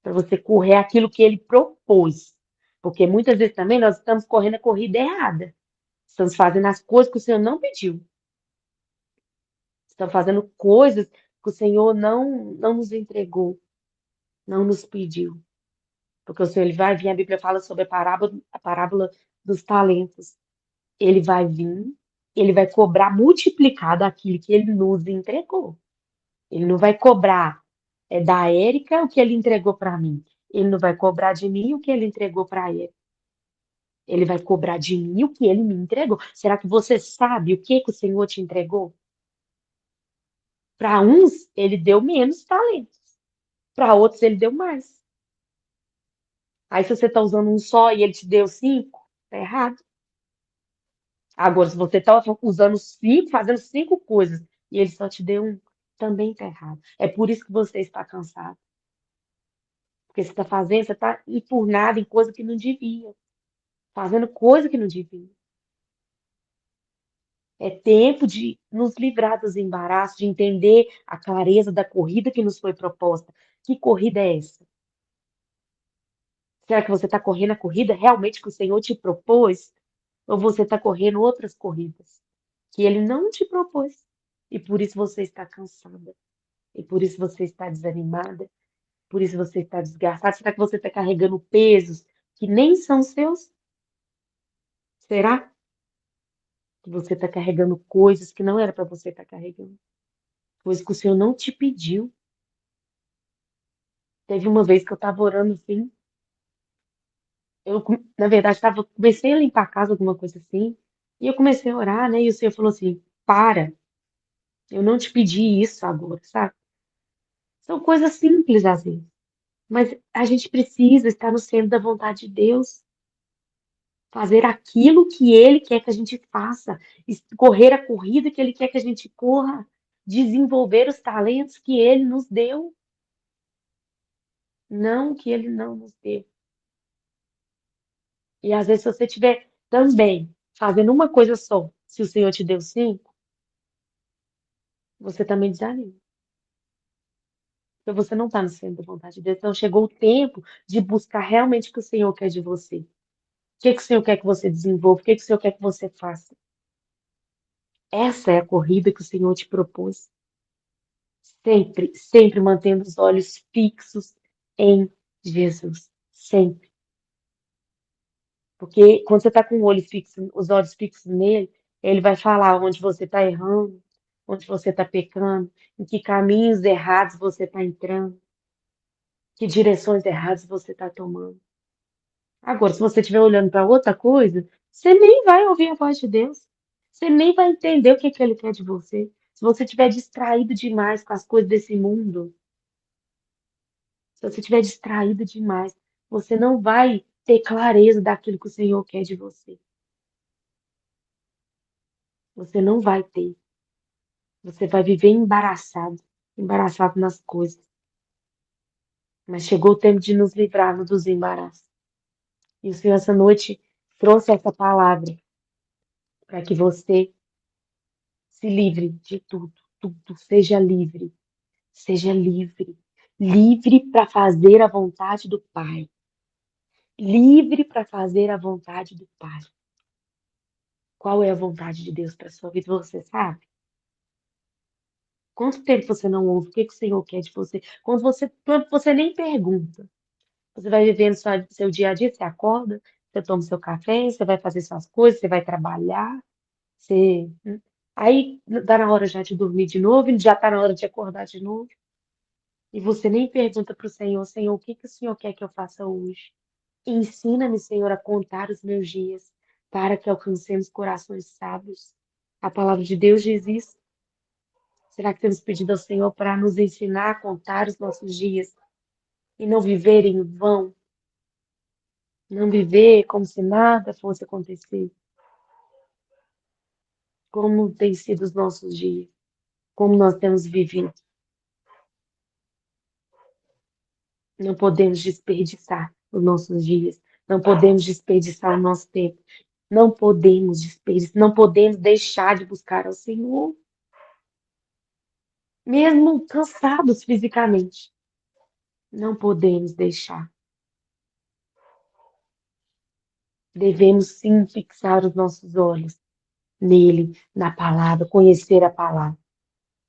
Para você correr aquilo que ele propôs. Porque muitas vezes também nós estamos correndo a corrida errada. Estamos fazendo as coisas que o Senhor não pediu. Estamos fazendo coisas que o Senhor não nos entregou, não nos pediu. Porque o Senhor ele vai vir, a Bíblia fala sobre a parábola dos talentos. Ele vai vir, ele vai cobrar multiplicado aquilo que ele nos entregou. Ele não vai cobrar da Érica o que ele entregou para mim. Ele não vai cobrar de mim o que ele entregou para ele. Ele vai cobrar de mim o que ele me entregou. Será que você sabe o que o Senhor te entregou? Para uns, ele deu menos talentos. Para outros, ele deu mais. Aí, se você está usando um só e ele te deu 5, tá errado. Agora, se você está usando 5, fazendo 5 coisas e ele só te deu um, também tá errado. É por isso que você está cansado. Porque você está fazendo, você está enfurnado em coisa que não devia. Fazendo coisa que não devia. É tempo de nos livrar dos embaraços, de entender a clareza da corrida que nos foi proposta. Que corrida é essa? Será que você está correndo a corrida realmente que o Senhor te propôs? Ou você está correndo outras corridas que Ele não te propôs? E por isso você está cansada. E por isso você está desanimada. Por isso você está desgastada. Será que você está carregando pesos que nem são seus? Será que você está carregando coisas que não era para você estar carregando? Coisas que o Senhor não te pediu? Teve uma vez que eu estava orando assim, na verdade, comecei a limpar a casa, alguma coisa assim, e eu comecei a orar, né? E o Senhor falou assim: para, eu não te pedi isso agora, sabe? São coisas simples às vezes, mas a gente precisa estar no centro da vontade de Deus, fazer aquilo que Ele quer que a gente faça, correr a corrida que Ele quer que a gente corra, desenvolver os talentos que Ele nos deu, não que Ele não nos deu. E às vezes, se você estiver também fazendo uma coisa só, se o Senhor te deu 5, você também desanima. Porque você não está no centro da vontade de Deus. Então chegou o tempo de buscar realmente o que o Senhor quer de você. O que o Senhor quer que você desenvolva? O que o Senhor quer que você faça? Essa é a corrida que o Senhor te propôs. Sempre, sempre mantendo os olhos fixos em Jesus. Sempre. Porque quando você está com o olho fixo, os olhos fixos nele, ele vai falar onde você está errando, onde você está pecando, em que caminhos errados você está entrando, que direções erradas você está tomando. Agora, se você estiver olhando para outra coisa, você nem vai ouvir a voz de Deus. Você nem vai entender o que que ele quer de você. Se você estiver distraído demais com as coisas desse mundo, se você estiver distraído demais, você não vai ter clareza daquilo que o Senhor quer de você. Você não vai ter. Você vai viver embaraçado, embaraçado nas coisas. Mas chegou o tempo de nos livrarmos dos embaraços. E o Senhor, essa noite, trouxe essa palavra para que você se livre de tudo, tudo. Seja livre. Seja livre. Livre para fazer a vontade do Pai. Livre para fazer a vontade do Pai. Qual é a vontade de Deus para sua vida? Você sabe? Quanto tempo você não ouve? O que que o Senhor quer de você? Quando você nem pergunta. Você vai vivendo seu dia a dia, você acorda, você toma seu café, você vai fazer suas coisas, você vai trabalhar, você Aí tá na hora já de dormir de novo, e já tá na hora de acordar de novo. E você nem pergunta para o Senhor, Senhor, o que que o Senhor quer que eu faça hoje? Ensina-me, Senhor, a contar os meus dias, para que alcancemos corações sábios. A palavra de Deus diz isso. Será que temos pedido ao Senhor para nos ensinar a contar os nossos dias e não viver em vão? Não viver como se nada fosse acontecer? Como têm sido os nossos dias? Como nós temos vivido? Não podemos desperdiçar os nossos dias. Não podemos desperdiçar o nosso tempo. Não podemos desperdiçar. Não podemos deixar de buscar ao Senhor, mesmo cansados fisicamente. Não podemos deixar. Devemos sim fixar os nossos olhos nele, na palavra, conhecer a palavra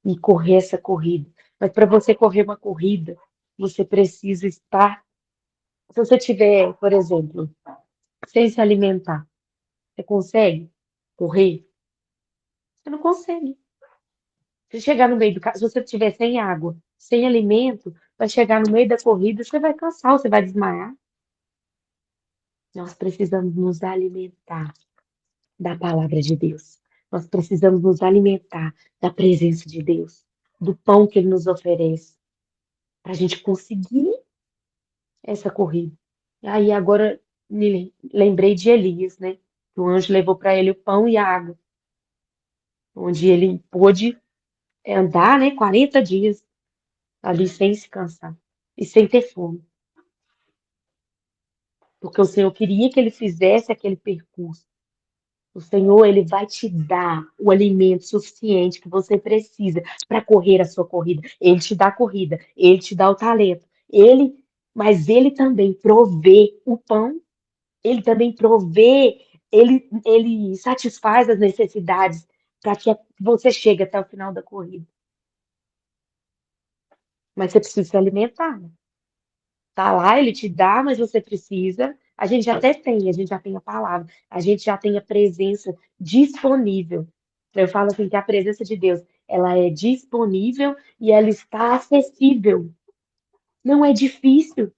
e correr essa corrida. Mas para você correr uma corrida, você precisa estar. Se você tiver, por exemplo, sem se alimentar, você consegue correr? Você não consegue. Se chegar no meio se você estiver sem água, sem alimento, vai chegar no meio da corrida, você vai cansar, você vai desmaiar. Nós precisamos nos alimentar da palavra de Deus. Nós precisamos nos alimentar da presença de Deus, do pão que Ele nos oferece, para a gente conseguir essa corrida. E aí agora me lembrei de Elias, né? Que o anjo levou para ele o pão e a água, onde ele pôde andar, né? 40 dias ali sem se cansar e sem ter fome. Porque o Senhor queria que ele fizesse aquele percurso. O Senhor, ele vai te dar o alimento suficiente que você precisa para correr a sua corrida. Ele te dá a corrida, ele te dá o talento. Mas ele também provê o pão, ele também provê, ele satisfaz as necessidades para que você chegue até o final da corrida. Mas você precisa se alimentar, né? Tá lá, ele te dá, mas você precisa. A gente até tem, a gente já tem a palavra, a gente já tem a presença disponível. Eu falo assim que a presença de Deus, ela é disponível e ela está acessível. Não é difícil,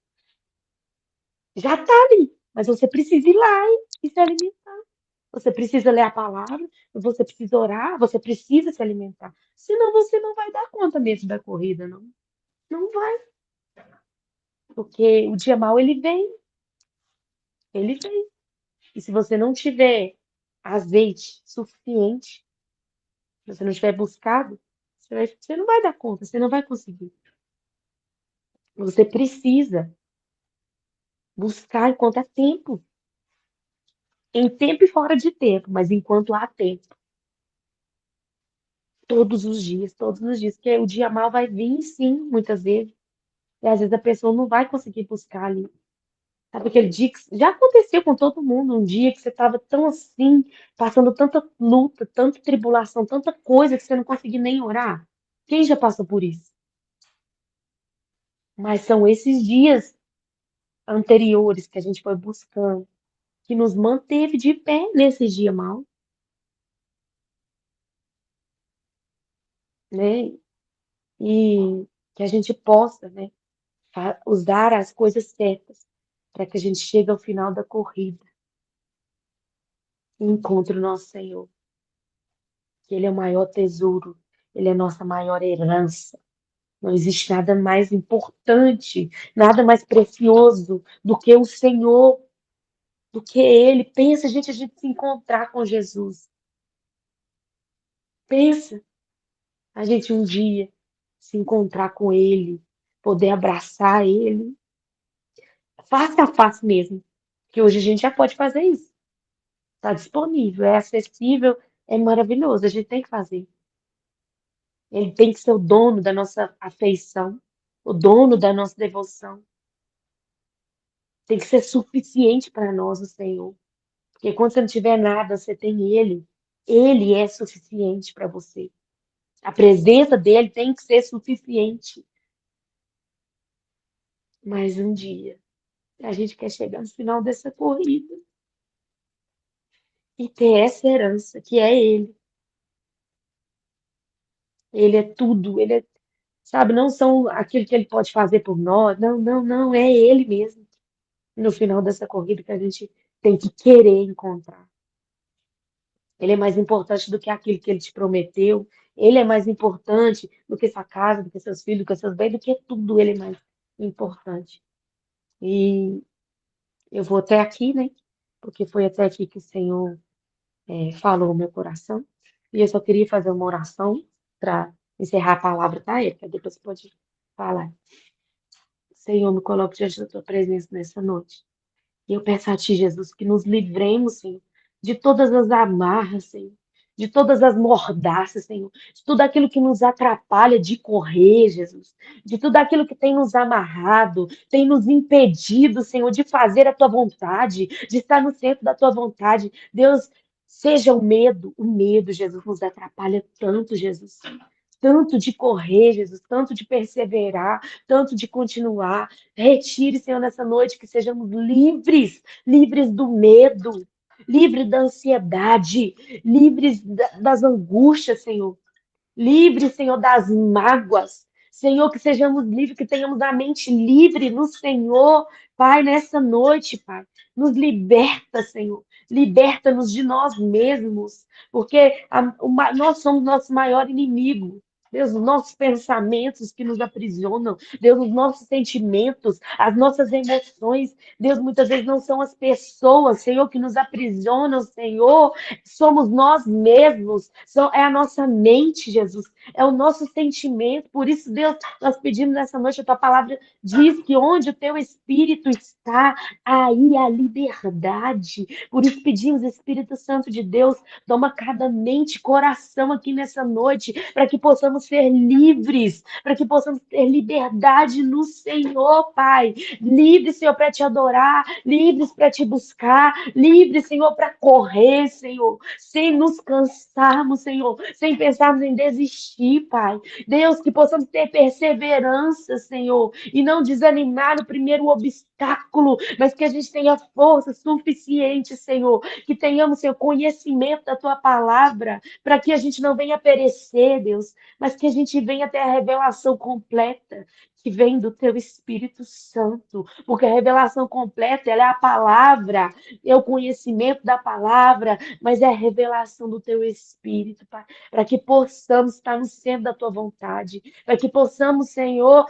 já está ali, mas você precisa ir lá e se alimentar. Você precisa ler a palavra, você precisa orar, você precisa se alimentar. Senão você não vai dar conta mesmo da corrida, não. Não vai, porque o dia mau ele vem, ele vem. E se você não tiver azeite suficiente, se você não tiver buscado, você não vai dar conta, você não vai conseguir. Você precisa buscar enquanto há tempo, em tempo e fora de tempo, mas enquanto há tempo, todos os dias, porque o dia mal vai vir, sim, muitas vezes, e às vezes a pessoa não vai conseguir buscar ali. Sabe aquele dia que já aconteceu com todo mundo, um dia que você estava tão assim, passando tanta luta, tanta tribulação, tanta coisa que você não conseguia nem orar? Quem já passou por isso? Mas são esses dias anteriores que a gente foi buscando, que nos manteve de pé nesse dia mal, né? E que a gente possa, né, usar as coisas certas para que a gente chegue ao final da corrida e encontre o nosso Senhor, que Ele é o maior tesouro, Ele é a nossa maior herança. Não existe nada mais importante, nada mais precioso do que o Senhor, do que Ele. Pensa, gente, a gente se encontrar com Jesus. Pensa, a gente um dia se encontrar com Ele, poder abraçar Ele, face a face mesmo. Que hoje a gente já pode fazer isso. Está disponível, é acessível, é maravilhoso. A gente tem que fazer. Ele tem que ser o dono da nossa afeição, o dono da nossa devoção. Tem que ser suficiente para nós, o Senhor. Porque quando você não tiver nada, você tem Ele. Ele é suficiente para você. A presença dele tem que ser suficiente. Mas um dia, a gente quer chegar no final dessa corrida e ter essa herança, que é Ele. Ele é tudo, ele é, sabe, não são aquilo que ele pode fazer por nós, não, não, não, é ele mesmo. No final dessa corrida que a gente tem que querer encontrar. Ele é mais importante do que aquilo que ele te prometeu. Ele é mais importante do que sua casa, do que seus filhos, do que seus bens, do que tudo. Ele é mais importante. E eu vou até aqui, né? Porque foi até aqui que o Senhor falou o meu coração. E eu só queria fazer uma oração para encerrar a palavra, tá, Erika? Depois você pode falar. Senhor, me coloco diante da tua presença nessa noite. E eu peço a Ti, Jesus, que nos livremos, Senhor, de todas as amarras, Senhor, de todas as mordaças, Senhor, de tudo aquilo que nos atrapalha de correr, Jesus, de tudo aquilo que tem nos amarrado, tem nos impedido, Senhor, de fazer a Tua vontade, de estar no centro da Tua vontade. Deus, seja o medo, Jesus, nos atrapalha tanto, Jesus. Tanto de correr, Jesus, tanto de perseverar, tanto de continuar. Retire, Senhor, nessa noite que sejamos livres, livres do medo, livres da ansiedade, livres das angústias, Senhor. Livre, Senhor, das mágoas. Senhor, que sejamos livres, que tenhamos a mente livre no Senhor. Pai, nessa noite, Pai, nos liberta, Senhor. Liberta-nos de nós mesmos, porque nós somos nosso maior inimigo. Deus, os nossos pensamentos que nos aprisionam, Deus, os nossos sentimentos, as nossas emoções, Deus, muitas vezes não são as pessoas, Senhor, que nos aprisionam, Senhor, somos nós mesmos, é a nossa mente, Jesus, é o nosso sentimento. Por isso, Deus, nós pedimos nessa noite, a tua palavra diz que onde o teu espírito está, aí a liberdade. Por isso pedimos, Espírito Santo de Deus, toma cada mente, coração aqui nessa noite, para que possamos ser livres, para que possamos ter liberdade no Senhor, Pai. Livres, Senhor, para te adorar, livres para te buscar, livres, Senhor, para correr, Senhor, sem nos cansarmos, Senhor, sem pensarmos em desistir, Pai. Deus, que possamos ter perseverança, Senhor, e não desanimar no primeiro obstáculo, mas que a gente tenha força suficiente, Senhor, que tenhamos, Senhor, conhecimento da Tua palavra, para que a gente não venha perecer, Deus, mas que a gente venha ter a revelação completa, que vem do Teu Espírito Santo, porque a revelação completa, ela é a palavra, é o conhecimento da palavra, mas é a revelação do Teu Espírito, Pai, para que possamos estar no centro da Tua vontade, para que possamos, Senhor,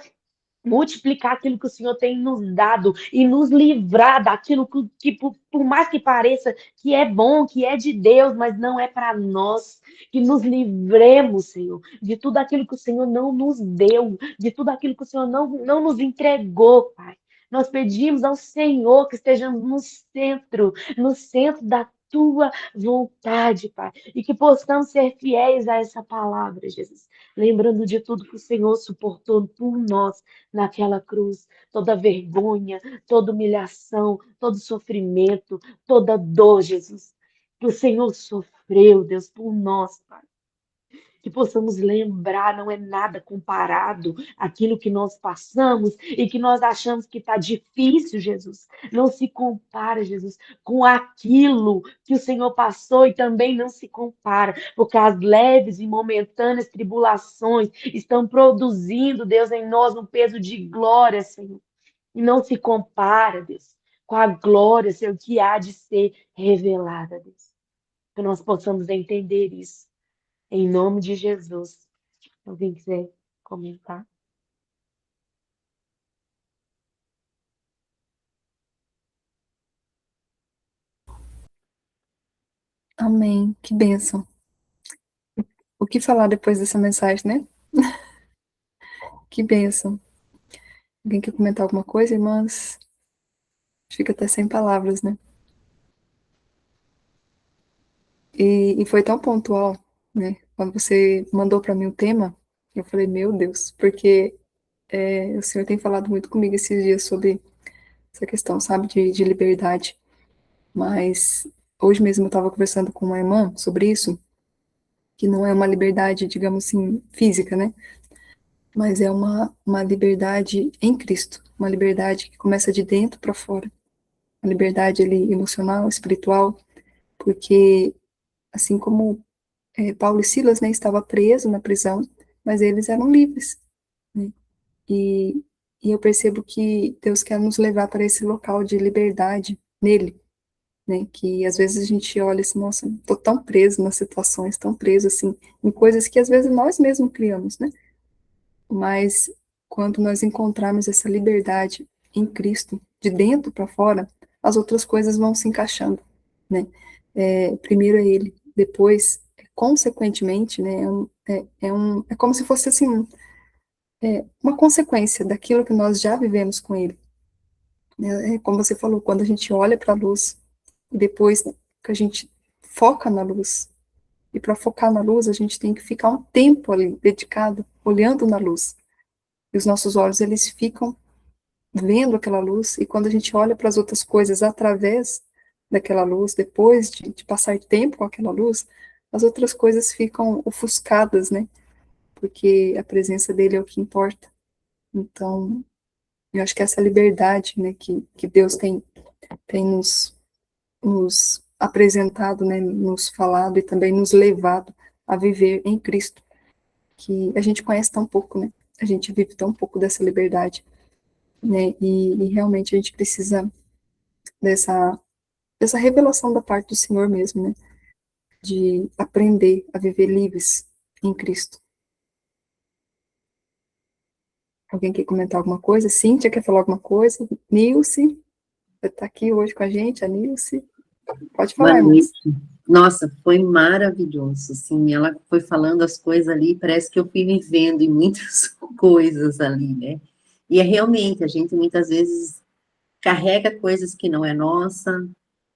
multiplicar aquilo que o Senhor tem nos dado e nos livrar daquilo que por mais que pareça que é bom, que é de Deus, mas não é para nós. Que nos livremos, Senhor, de tudo aquilo que o Senhor não nos deu, de tudo aquilo que o Senhor não nos entregou, Pai. Nós pedimos ao Senhor que estejamos no centro da tua vontade, Pai, e que possamos ser fiéis a essa palavra, Jesus. Lembrando de tudo que o Senhor suportou por nós naquela cruz, toda vergonha, toda humilhação, todo sofrimento, toda dor, Jesus. Que o Senhor sofreu, Deus, por nós, Pai. Que possamos lembrar, não é nada comparado àquilo que nós passamos e que nós achamos que está difícil, Jesus. Não se compara, Jesus, com aquilo que o Senhor passou e também não se compara, porque as leves e momentâneas tribulações estão produzindo, Deus, em nós um peso de glória, Senhor. E não se compara, Deus, com a glória, Senhor, que há de ser revelada, Deus. Que nós possamos entender isso. Em nome de Jesus. Alguém quiser comentar? Amém. Que bênção. O que falar depois dessa mensagem, né? Que bênção. Alguém quer comentar alguma coisa, irmãs? Fica até sem palavras, né? E foi tão pontual, né? Quando você mandou para mim o tema, eu falei, meu Deus, porque o Senhor tem falado muito comigo esses dias sobre essa questão, sabe, de liberdade. Mas hoje mesmo eu estava conversando com uma irmã sobre isso, que não é uma liberdade, digamos assim, física, né? Mas é uma liberdade em Cristo, uma liberdade que começa de dentro para fora, uma liberdade ali emocional, espiritual, porque assim como Paulo e Silas, né, estava preso na prisão, mas eles eram livres, né? E, e eu percebo que Deus quer nos levar para esse local de liberdade nele, né? Que às vezes a gente olha assim, nossa, tô tão preso nas situações, tão preso assim, em coisas que às vezes nós mesmos criamos, né? Mas quando nós encontrarmos essa liberdade em Cristo, de dentro para fora, as outras coisas vão se encaixando, né? Primeiro é Ele, depois, consequentemente, né? É como se fosse assim, uma consequência daquilo que nós já vivemos com Ele. É como você falou, quando a gente olha para a luz, e depois que a gente foca na luz, e para focar na luz, a gente tem que ficar um tempo ali dedicado, olhando na luz. E os nossos olhos, eles ficam vendo aquela luz, e quando a gente olha para as outras coisas através daquela luz, depois de passar tempo com aquela luz, as outras coisas ficam ofuscadas, né? Porque a presença dele é o que importa. Então, eu acho que essa liberdade, né, que Deus tem nos apresentado, né, nos falado e também nos levado a viver em Cristo, que a gente conhece tão pouco, né? A gente vive tão pouco dessa liberdade, né? E realmente a gente precisa dessa, dessa revelação da parte do Senhor mesmo, né? De aprender a viver livres em Cristo. Alguém quer comentar alguma coisa? Cíntia quer falar alguma coisa? Nilce, está aqui hoje com a gente, a Nilce. Pode Boa falar, irmãs. noite. Nossa, foi maravilhoso, assim, ela foi falando as coisas ali, parece que eu fui vivendo em muitas coisas ali, né? E é realmente, a gente muitas vezes carrega coisas que não é nossa,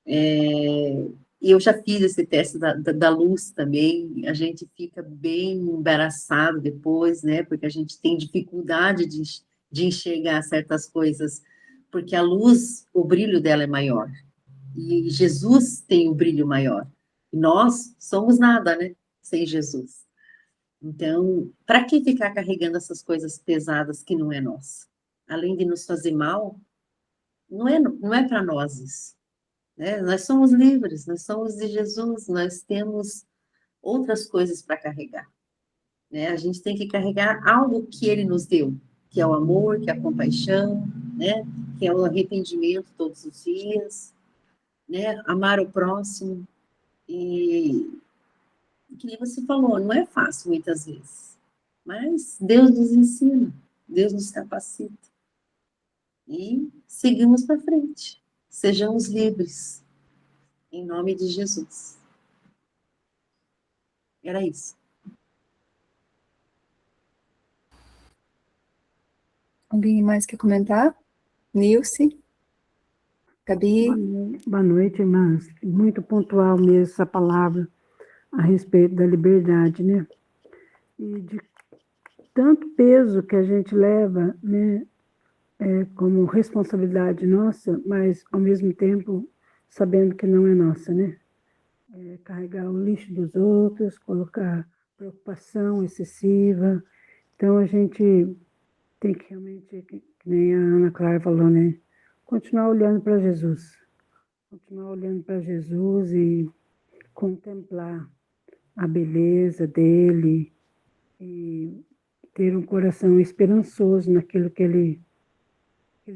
e eu já fiz esse teste da luz também, a gente fica bem embaraçado depois, né? Porque a gente tem dificuldade de enxergar certas coisas, porque a luz, o brilho dela é maior, e Jesus tem o brilho maior. E nós somos nada, né? Sem Jesus. Então, para que ficar carregando essas coisas pesadas que não é nossa? Além de nos fazer mal, não é para nós isso. Né? Nós somos livres, nós somos de Jesus, nós temos outras coisas para carregar. Né? A gente tem que carregar algo que Ele nos deu, que é o amor, que é a compaixão, né? Que é o arrependimento todos os dias, né? Amar o próximo. E que nem você falou, não é fácil muitas vezes, mas Deus nos ensina, Deus nos capacita. E seguimos para frente. Sejamos livres, em nome de Jesus. Era isso. Alguém mais quer comentar? Nilce, Gabi? Boa noite, irmãs. Muito pontual mesmo essa palavra a respeito da liberdade, né? E de tanto peso que a gente leva, né, como responsabilidade nossa, mas ao mesmo tempo sabendo que não é nossa, né? Carregar o lixo dos outros, colocar preocupação excessiva. Então a gente tem que realmente, que nem a Ana Clara falou, né? Continuar olhando para Jesus. Continuar olhando para Jesus e contemplar a beleza dele e ter um coração esperançoso naquilo que ele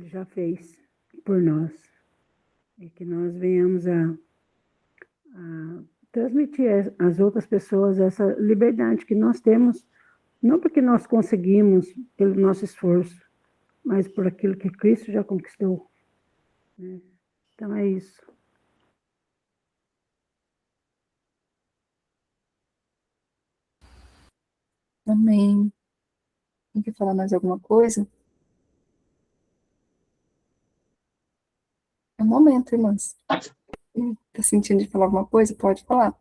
já fez por nós. E que nós venhamos a transmitir às outras pessoas essa liberdade que nós temos, não porque nós conseguimos pelo nosso esforço, mas por aquilo que Cristo já conquistou. Né? Então é isso. Amém. Tem que falar mais alguma coisa? É o momento, irmãs. Tá sentindo de falar alguma coisa? Pode falar.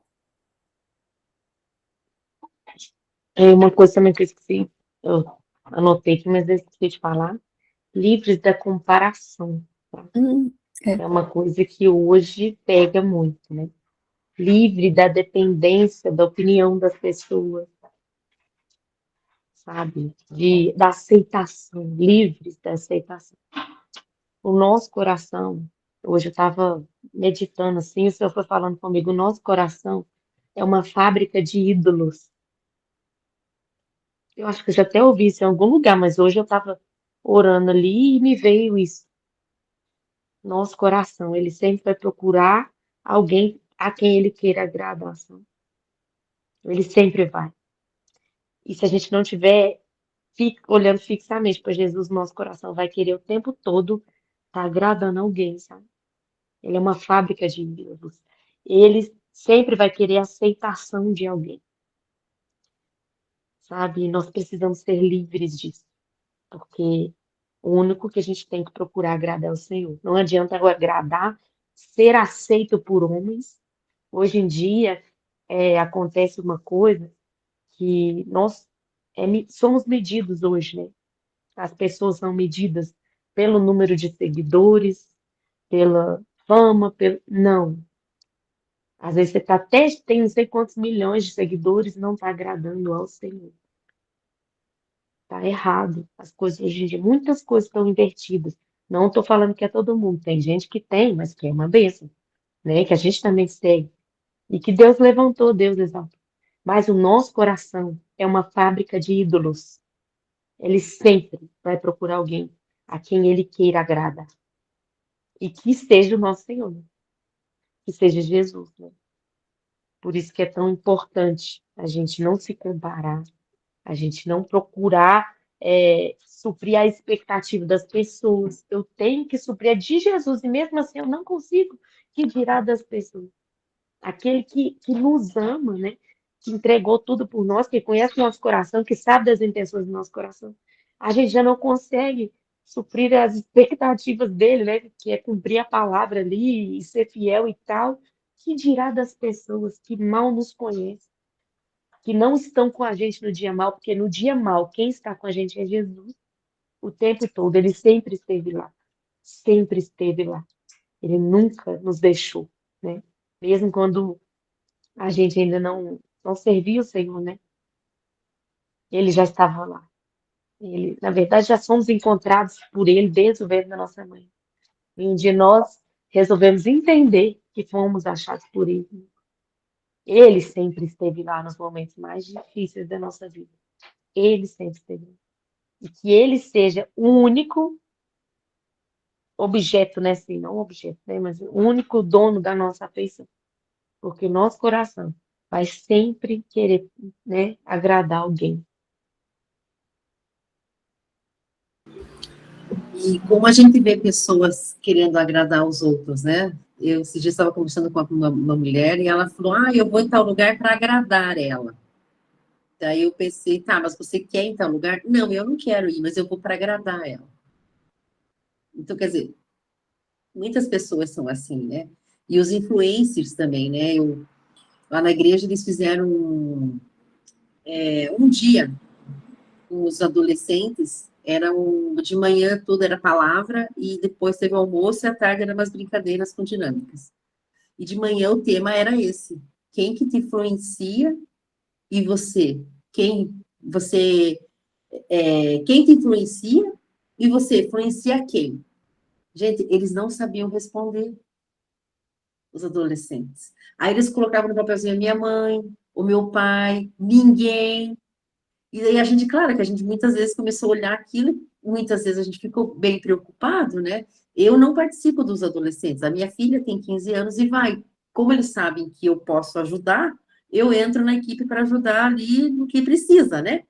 É uma coisa também que eu esqueci, eu anotei aqui, mas eu esqueci de falar. Livres da comparação, tá? É, É uma coisa que hoje pega muito, né? Livre da dependência da opinião das pessoas, sabe? Da aceitação, livres da aceitação. O nosso coração, hoje eu estava meditando assim, o Senhor foi falando comigo, o nosso coração é uma fábrica de ídolos. Eu acho que eu já até ouvi isso em algum lugar, mas hoje eu estava orando ali e me veio isso. Nosso coração, ele sempre vai procurar alguém a quem ele queira agradar, sabe? Ele sempre vai. E se a gente não tiver olhando fixamente para Jesus, nosso coração vai querer o tempo todo estar agradando alguém, sabe? Ele é uma fábrica de ídolos. Ele sempre vai querer a aceitação de alguém, sabe? E nós precisamos ser livres disso, porque o único que a gente tem que procurar agradar é o Senhor. Não adianta agora agradar, ser aceito por homens. Hoje em dia, acontece uma coisa que nós somos medidos hoje, né? As pessoas são medidas pelo número de seguidores, pela fama, pelo... Não. Às vezes você tem não sei quantos milhões de seguidores e não está agradando ao Senhor. Está errado. As coisas hoje em dia, muitas coisas estão invertidas. Não estou falando que é todo mundo. Tem gente que tem, mas que é uma bênção, né? Que a gente também segue. E que Deus levantou, Deus exaltou. Mas o nosso coração é uma fábrica de ídolos. Ele sempre vai procurar alguém a quem ele queira agradar. E que seja o nosso Senhor, né? Que seja Jesus, né? Por isso que é tão importante a gente não se comparar, a gente não procurar suprir a expectativa das pessoas. Eu tenho que suprir a de Jesus, e mesmo assim eu não consigo. Que dirá das pessoas? Aquele que nos ama, né? Que entregou tudo por nós, que conhece o nosso coração, que sabe das intenções do nosso coração. A gente já não consegue suprir as expectativas dele, né? Que é cumprir a palavra ali e ser fiel e tal. Que dirá das pessoas que mal nos conhecem, que não estão com a gente no dia mal, porque no dia mal, quem está com a gente é Jesus o tempo todo. Ele sempre esteve lá. Sempre esteve lá. Ele nunca nos deixou, né? Mesmo quando a gente ainda não servia o Senhor, né? Ele já estava lá. Ele, na verdade, já somos encontrados por Ele desde o ventre da nossa mãe. E um dia nós resolvemos entender que fomos achados por Ele. Ele sempre esteve lá nos momentos mais difíceis da nossa vida. Ele sempre esteve lá. E que Ele seja o único objeto, né? Assim, não objeto, né? Mas o único dono da nossa afeição. Porque o nosso coração vai sempre querer, né, agradar alguém. E como a gente vê pessoas querendo agradar os outros, né? Eu esses dias estava conversando com uma mulher e ela falou: Ah, eu vou em tal lugar para agradar ela. Daí eu pensei: Tá, mas você quer ir em tal lugar? Não, eu não quero ir, mas eu vou para agradar ela. Então, quer dizer, muitas pessoas são assim, né? E os influencers também, né? Lá na igreja eles fizeram um dia com os adolescentes, de manhã tudo era palavra, e depois teve o almoço, e à tarde eram umas brincadeiras com dinâmicas. E de manhã o tema era esse: quem que te influencia e você? Quem te influencia e você influencia quem? Gente, eles não sabiam responder, os adolescentes. Aí eles colocavam no papelzinho minha mãe, o meu pai, ninguém. E daí a gente, claro, que a gente muitas vezes começou a olhar aquilo, muitas vezes a gente ficou bem preocupado, né? Eu não participo dos adolescentes, a minha filha tem 15 anos e vai. Como eles sabem que eu posso ajudar, eu entro na equipe para ajudar ali no que precisa, né?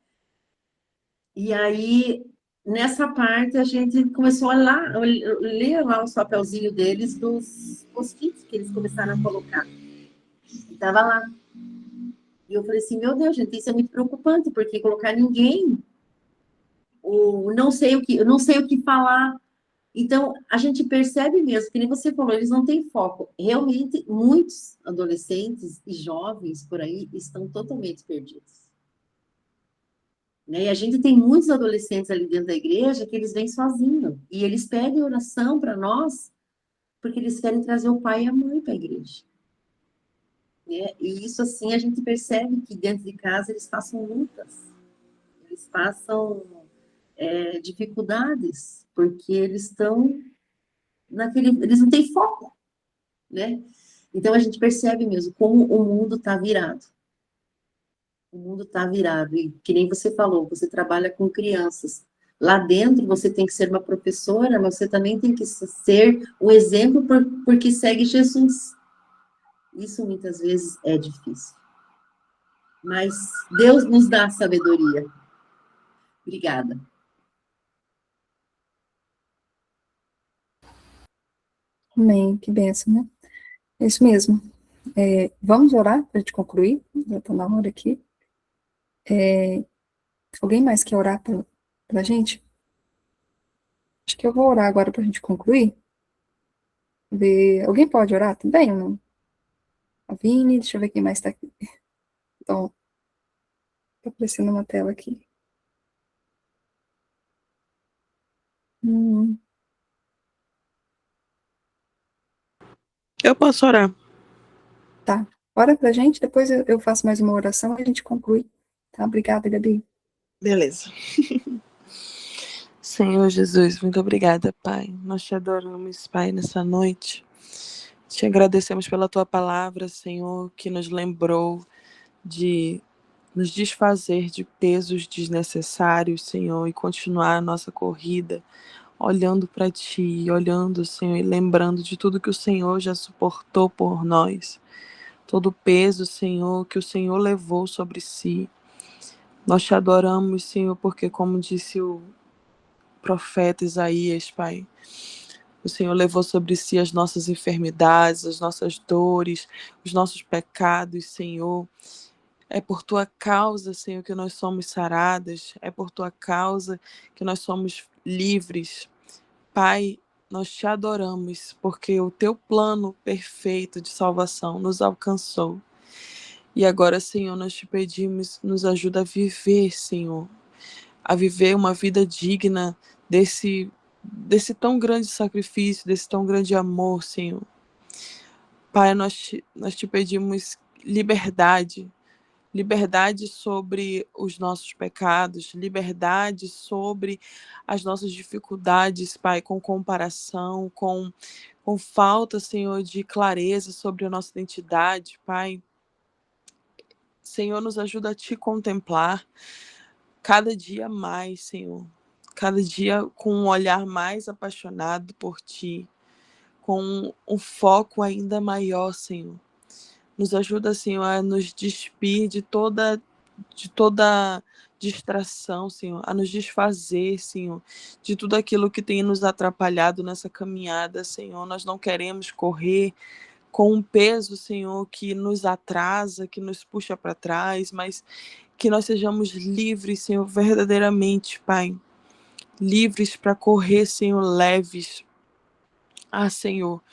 E aí, nessa parte, a gente começou a ler lá os papelzinhos deles dos mosquitos que eles começaram a colocar. E estava lá. E eu falei assim, meu Deus, gente, isso é muito preocupante, porque colocar ninguém, ou eu não sei o que falar. Então, a gente percebe mesmo, que nem você falou, eles não têm foco. Realmente, muitos adolescentes e jovens por aí estão totalmente perdidos. Né? E a gente tem muitos adolescentes ali dentro da igreja que eles vêm sozinhos. E eles pedem oração para nós, porque eles querem trazer o pai e a mãe para a igreja. Né? E isso, assim, a gente percebe que dentro de casa eles passam lutas. Eles passam dificuldades, porque eles estão eles não têm foco, né? Então a gente percebe mesmo como o mundo está virado. O mundo está virado, e que nem você falou, você trabalha com crianças. Lá dentro você tem que ser uma professora, mas você também tem que ser um exemplo porque segue Jesus. Isso muitas vezes é difícil. Mas Deus nos dá sabedoria. Obrigada. Amém, que benção, né? É isso mesmo. Vamos orar para a gente concluir? Já está na hora aqui. Alguém mais quer orar para a gente? Acho que eu vou orar agora para a gente concluir. Alguém pode orar também ou não? A Vini, deixa eu ver quem mais está aqui. Então, está aparecendo uma tela aqui. Hum, Eu posso orar. tá. Ora para a gente, depois eu faço mais uma oração e a gente conclui. Tá? Obrigada, Gabi. Beleza. Senhor Jesus, muito obrigada, Pai. Nós te adoramos, Pai, nessa noite. Te agradecemos pela tua palavra, Senhor, que nos lembrou de nos desfazer de pesos desnecessários, Senhor, e continuar a nossa corrida, olhando para ti, olhando, Senhor, e lembrando de tudo que o Senhor já suportou por nós. Todo o peso, Senhor, que o Senhor levou sobre si. Nós te adoramos, Senhor, porque, como disse o profeta Isaías, Pai, o Senhor levou sobre si as nossas enfermidades, as nossas dores, os nossos pecados, Senhor. É por tua causa, Senhor, que nós somos saradas, é por tua causa que nós somos livres. Pai, nós te adoramos, porque o teu plano perfeito de salvação nos alcançou. E agora, Senhor, nós te pedimos, nos ajuda a viver, Senhor, a viver uma vida digna desse tão grande sacrifício, desse tão grande amor, Senhor. Pai, nós te pedimos liberdade, liberdade sobre os nossos pecados, liberdade sobre as nossas dificuldades, Pai, com comparação, com falta, Senhor, de clareza sobre a nossa identidade, Pai. Senhor, nos ajuda a te contemplar cada dia mais, Senhor. Cada dia com um olhar mais apaixonado por ti, com um foco ainda maior, Senhor. Nos ajuda, Senhor, a nos despir de toda distração, Senhor, a nos desfazer, Senhor, de tudo aquilo que tem nos atrapalhado nessa caminhada, Senhor. Nós não queremos correr com um peso, Senhor, que nos atrasa, que nos puxa para trás, mas que nós sejamos livres, Senhor, verdadeiramente, Pai. Livres para correr, Senhor, leves. Ah, Senhor,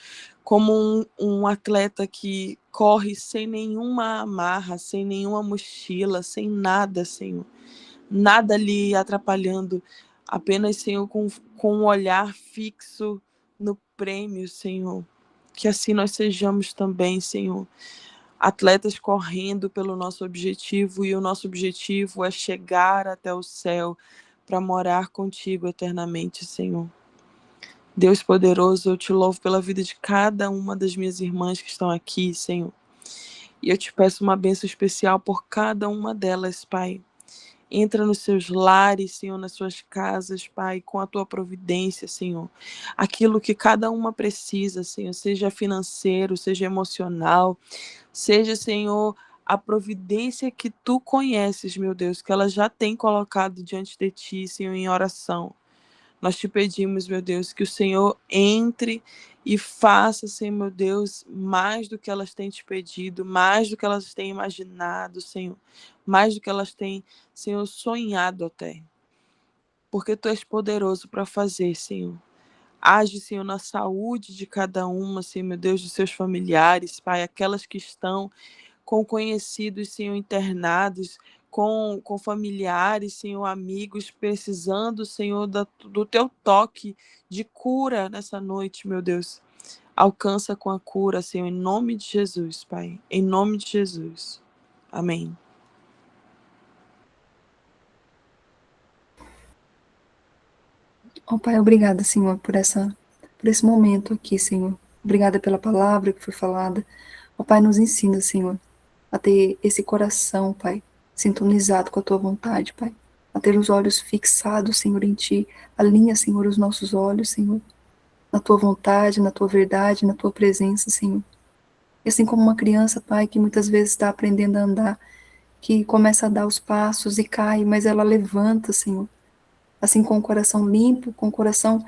como um atleta que corre sem nenhuma amarra, sem nenhuma mochila, sem nada, Senhor. Nada ali atrapalhando, apenas, Senhor, com um olhar fixo no prêmio, Senhor. Que assim nós sejamos também, Senhor. Atletas correndo pelo nosso objetivo, e o nosso objetivo é chegar até o céu para morar contigo eternamente, Senhor. Deus poderoso, eu te louvo pela vida de cada uma das minhas irmãs que estão aqui, Senhor. E eu te peço uma bênção especial por cada uma delas, Pai. Entra nos seus lares, Senhor, nas suas casas, Pai, com a tua providência, Senhor. Aquilo que cada uma precisa, Senhor, seja financeiro, seja emocional, seja, Senhor, a providência que tu conheces, meu Deus, que ela já tem colocado diante de ti, Senhor, em oração. Nós te pedimos, meu Deus, que o Senhor entre e faça, Senhor, meu Deus, mais do que elas têm te pedido, mais do que elas têm imaginado, Senhor, mais do que elas têm, Senhor, sonhado até. Porque tu és poderoso para fazer, Senhor. Age, Senhor, na saúde de cada uma, Senhor, meu Deus, dos seus familiares, Pai, aquelas que estão com conhecidos, Senhor, internados, com familiares, Senhor, amigos, precisando, Senhor, do teu toque de cura nessa noite, meu Deus. Alcança com a cura, Senhor, em nome de Jesus, Pai. Em nome de Jesus. Amém. Ó Pai, obrigada, Senhor, por esse momento aqui, Senhor. Obrigada pela palavra que foi falada. Ó Pai, nos ensina, Senhor, a ter esse coração, Pai, sintonizado com a tua vontade, Pai. A ter os olhos fixados, Senhor, em Ti. Alinha, Senhor, os nossos olhos, Senhor, na Tua vontade, na Tua verdade, na Tua presença, Senhor. E assim como uma criança, Pai, que muitas vezes está aprendendo a andar, que começa a dar os passos e cai, mas ela levanta, Senhor. Assim, com o coração limpo, com o coração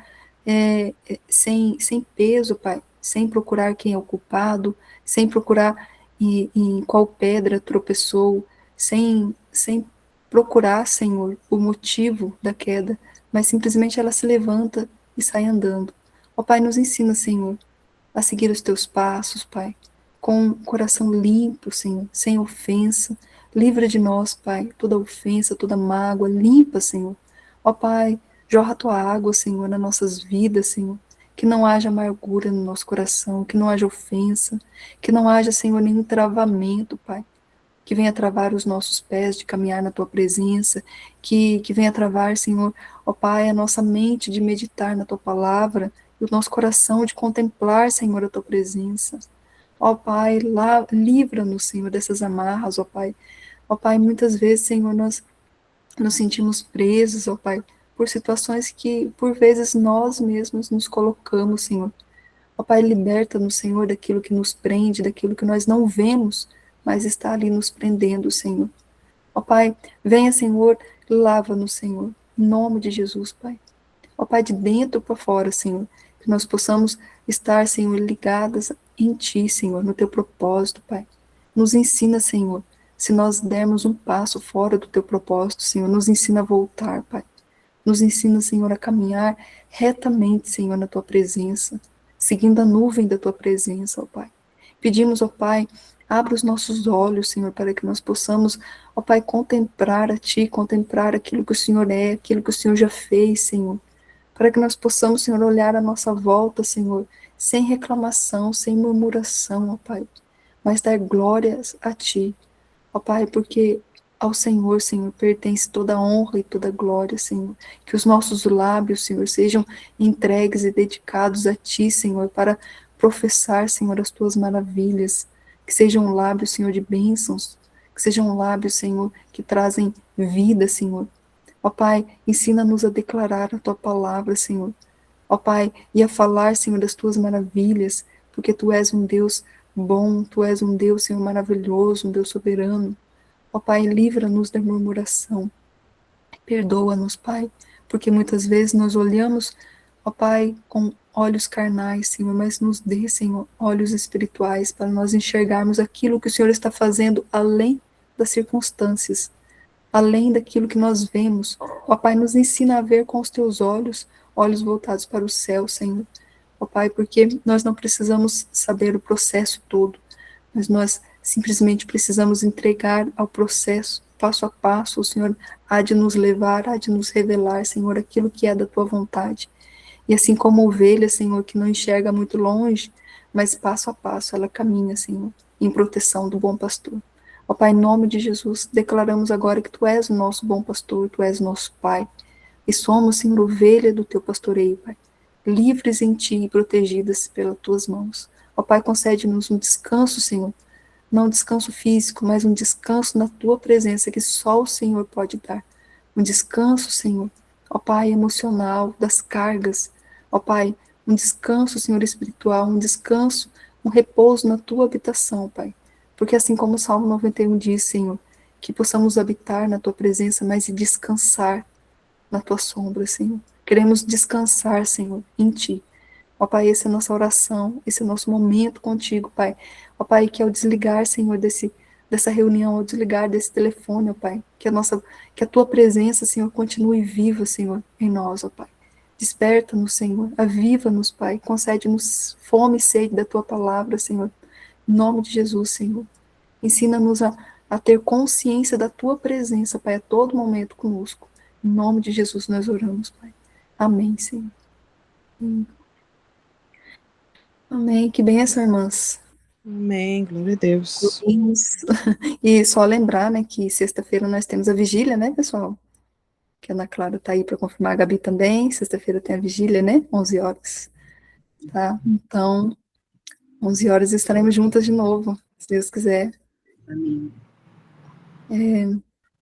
sem peso, Pai, sem procurar quem é o culpado, sem procurar em qual pedra tropeçou, sem procurar, Senhor, o motivo da queda, mas simplesmente ela se levanta e sai andando. Ó Pai, nos ensina, Senhor, a seguir os teus passos, Pai, com o coração limpo, Senhor, sem ofensa. Livra de nós, Pai, toda ofensa, toda mágoa, limpa, Senhor. Ó Pai, jorra a tua água, Senhor, nas nossas vidas, Senhor. Que não haja amargura no nosso coração, que não haja ofensa, que não haja, Senhor, nenhum travamento, Pai, que venha travar os nossos pés de caminhar na tua presença, que venha travar, Senhor, ó Pai, a nossa mente de meditar na tua palavra, e o nosso coração de contemplar, Senhor, a tua presença. Ó Pai, livra-nos, Senhor, dessas amarras, ó Pai. Ó Pai, muitas vezes, Senhor, nós nos sentimos presos, ó Pai, por situações que, por vezes, nós mesmos nos colocamos, Senhor. Ó Pai, liberta-nos, Senhor, daquilo que nos prende, daquilo que nós não vemos, mas está ali nos prendendo, Senhor. Ó Pai, venha, Senhor, lava-nos, Senhor, em nome de Jesus, Pai. Ó Pai, de dentro para fora, Senhor, que nós possamos estar, Senhor, ligadas em Ti, Senhor, no Teu propósito, Pai. Nos ensina, Senhor, se nós dermos um passo fora do Teu propósito, Senhor, nos ensina a voltar, Pai. Nos ensina, Senhor, a caminhar retamente, Senhor, na Tua presença, seguindo a nuvem da Tua presença, ó Pai. Pedimos, ó Pai, abra os nossos olhos, Senhor, para que nós possamos, ó Pai, contemplar a Ti, contemplar aquilo que o Senhor é, aquilo que o Senhor já fez, Senhor, para que nós possamos, Senhor, olhar à nossa volta, Senhor, sem reclamação, sem murmuração, ó Pai, mas dar glórias a Ti, ó Pai, porque ao Senhor, Senhor, pertence toda a honra e toda a glória, Senhor. Que os nossos lábios, Senhor, sejam entregues e dedicados a Ti, Senhor, para professar, Senhor, as Tuas maravilhas. Que sejam lábios, Senhor, de bênçãos. Que sejam lábios, Senhor, que trazem vida, Senhor. Ó Pai, ensina-nos a declarar a Tua palavra, Senhor. Ó Pai, e a falar, Senhor, das Tuas maravilhas, porque Tu és um Deus bom, Tu és um Deus, Senhor, maravilhoso, um Deus soberano. Ó Pai, livra-nos da murmuração. Perdoa-nos, Pai, porque muitas vezes nós olhamos, ó Pai, com olhos carnais, Senhor, mas nos dê, Senhor, olhos espirituais para nós enxergarmos aquilo que o Senhor está fazendo além das circunstâncias, além daquilo que nós vemos. Ó Pai, nos ensina a ver com os teus olhos, olhos voltados para o céu, Senhor. Ó Pai, porque nós não precisamos saber o processo todo, mas nós simplesmente precisamos entregar ao processo, passo a passo. O Senhor há de nos levar, há de nos revelar, Senhor, aquilo que é da Tua vontade. E assim como ovelha, Senhor, que não enxerga muito longe, mas passo a passo ela caminha, Senhor, em proteção do bom pastor. Ó Pai, em nome de Jesus, declaramos agora que Tu és o nosso bom pastor, Tu és o nosso Pai, e somos, Senhor, ovelha do Teu pastoreio, Pai, livres em Ti e protegidas pelas Tuas mãos. Ó Pai, concede-nos um descanso, Senhor, não um descanso físico, mas um descanso na Tua presença que só o Senhor pode dar. Um descanso, Senhor, ó Pai, emocional, das cargas. Ó Pai, um descanso, Senhor, espiritual, um descanso, um repouso na Tua habitação, Pai. Porque assim como o Salmo 91 diz, Senhor, que possamos habitar na Tua presença, mas e descansar na Tua sombra, Senhor. Queremos descansar, Senhor, em Ti. Ó Pai, essa é a nossa oração, esse é o nosso momento contigo, Pai. Ó Pai, que ao desligar, Senhor, dessa reunião, ao desligar desse telefone, ó Pai, que a Tua presença, Senhor, continue viva, Senhor, em nós, ó Pai. Desperta-nos, Senhor, aviva-nos, Pai, concede-nos fome e sede da Tua palavra, Senhor, em nome de Jesus, Senhor. Ensina-nos a ter consciência da Tua presença, Pai, a todo momento conosco. Em nome de Jesus nós oramos, Pai. Amém, Senhor. Amém. Que bênção, irmãs. Amém, glória a Deus. E só lembrar, né, que sexta-feira nós temos a vigília, né, pessoal? Que a Ana Clara tá aí para confirmar, a Gabi também. Sexta-feira tem a vigília, né? 11 horas. Tá? Então, 11 horas estaremos juntas de novo, se Deus quiser. Amém.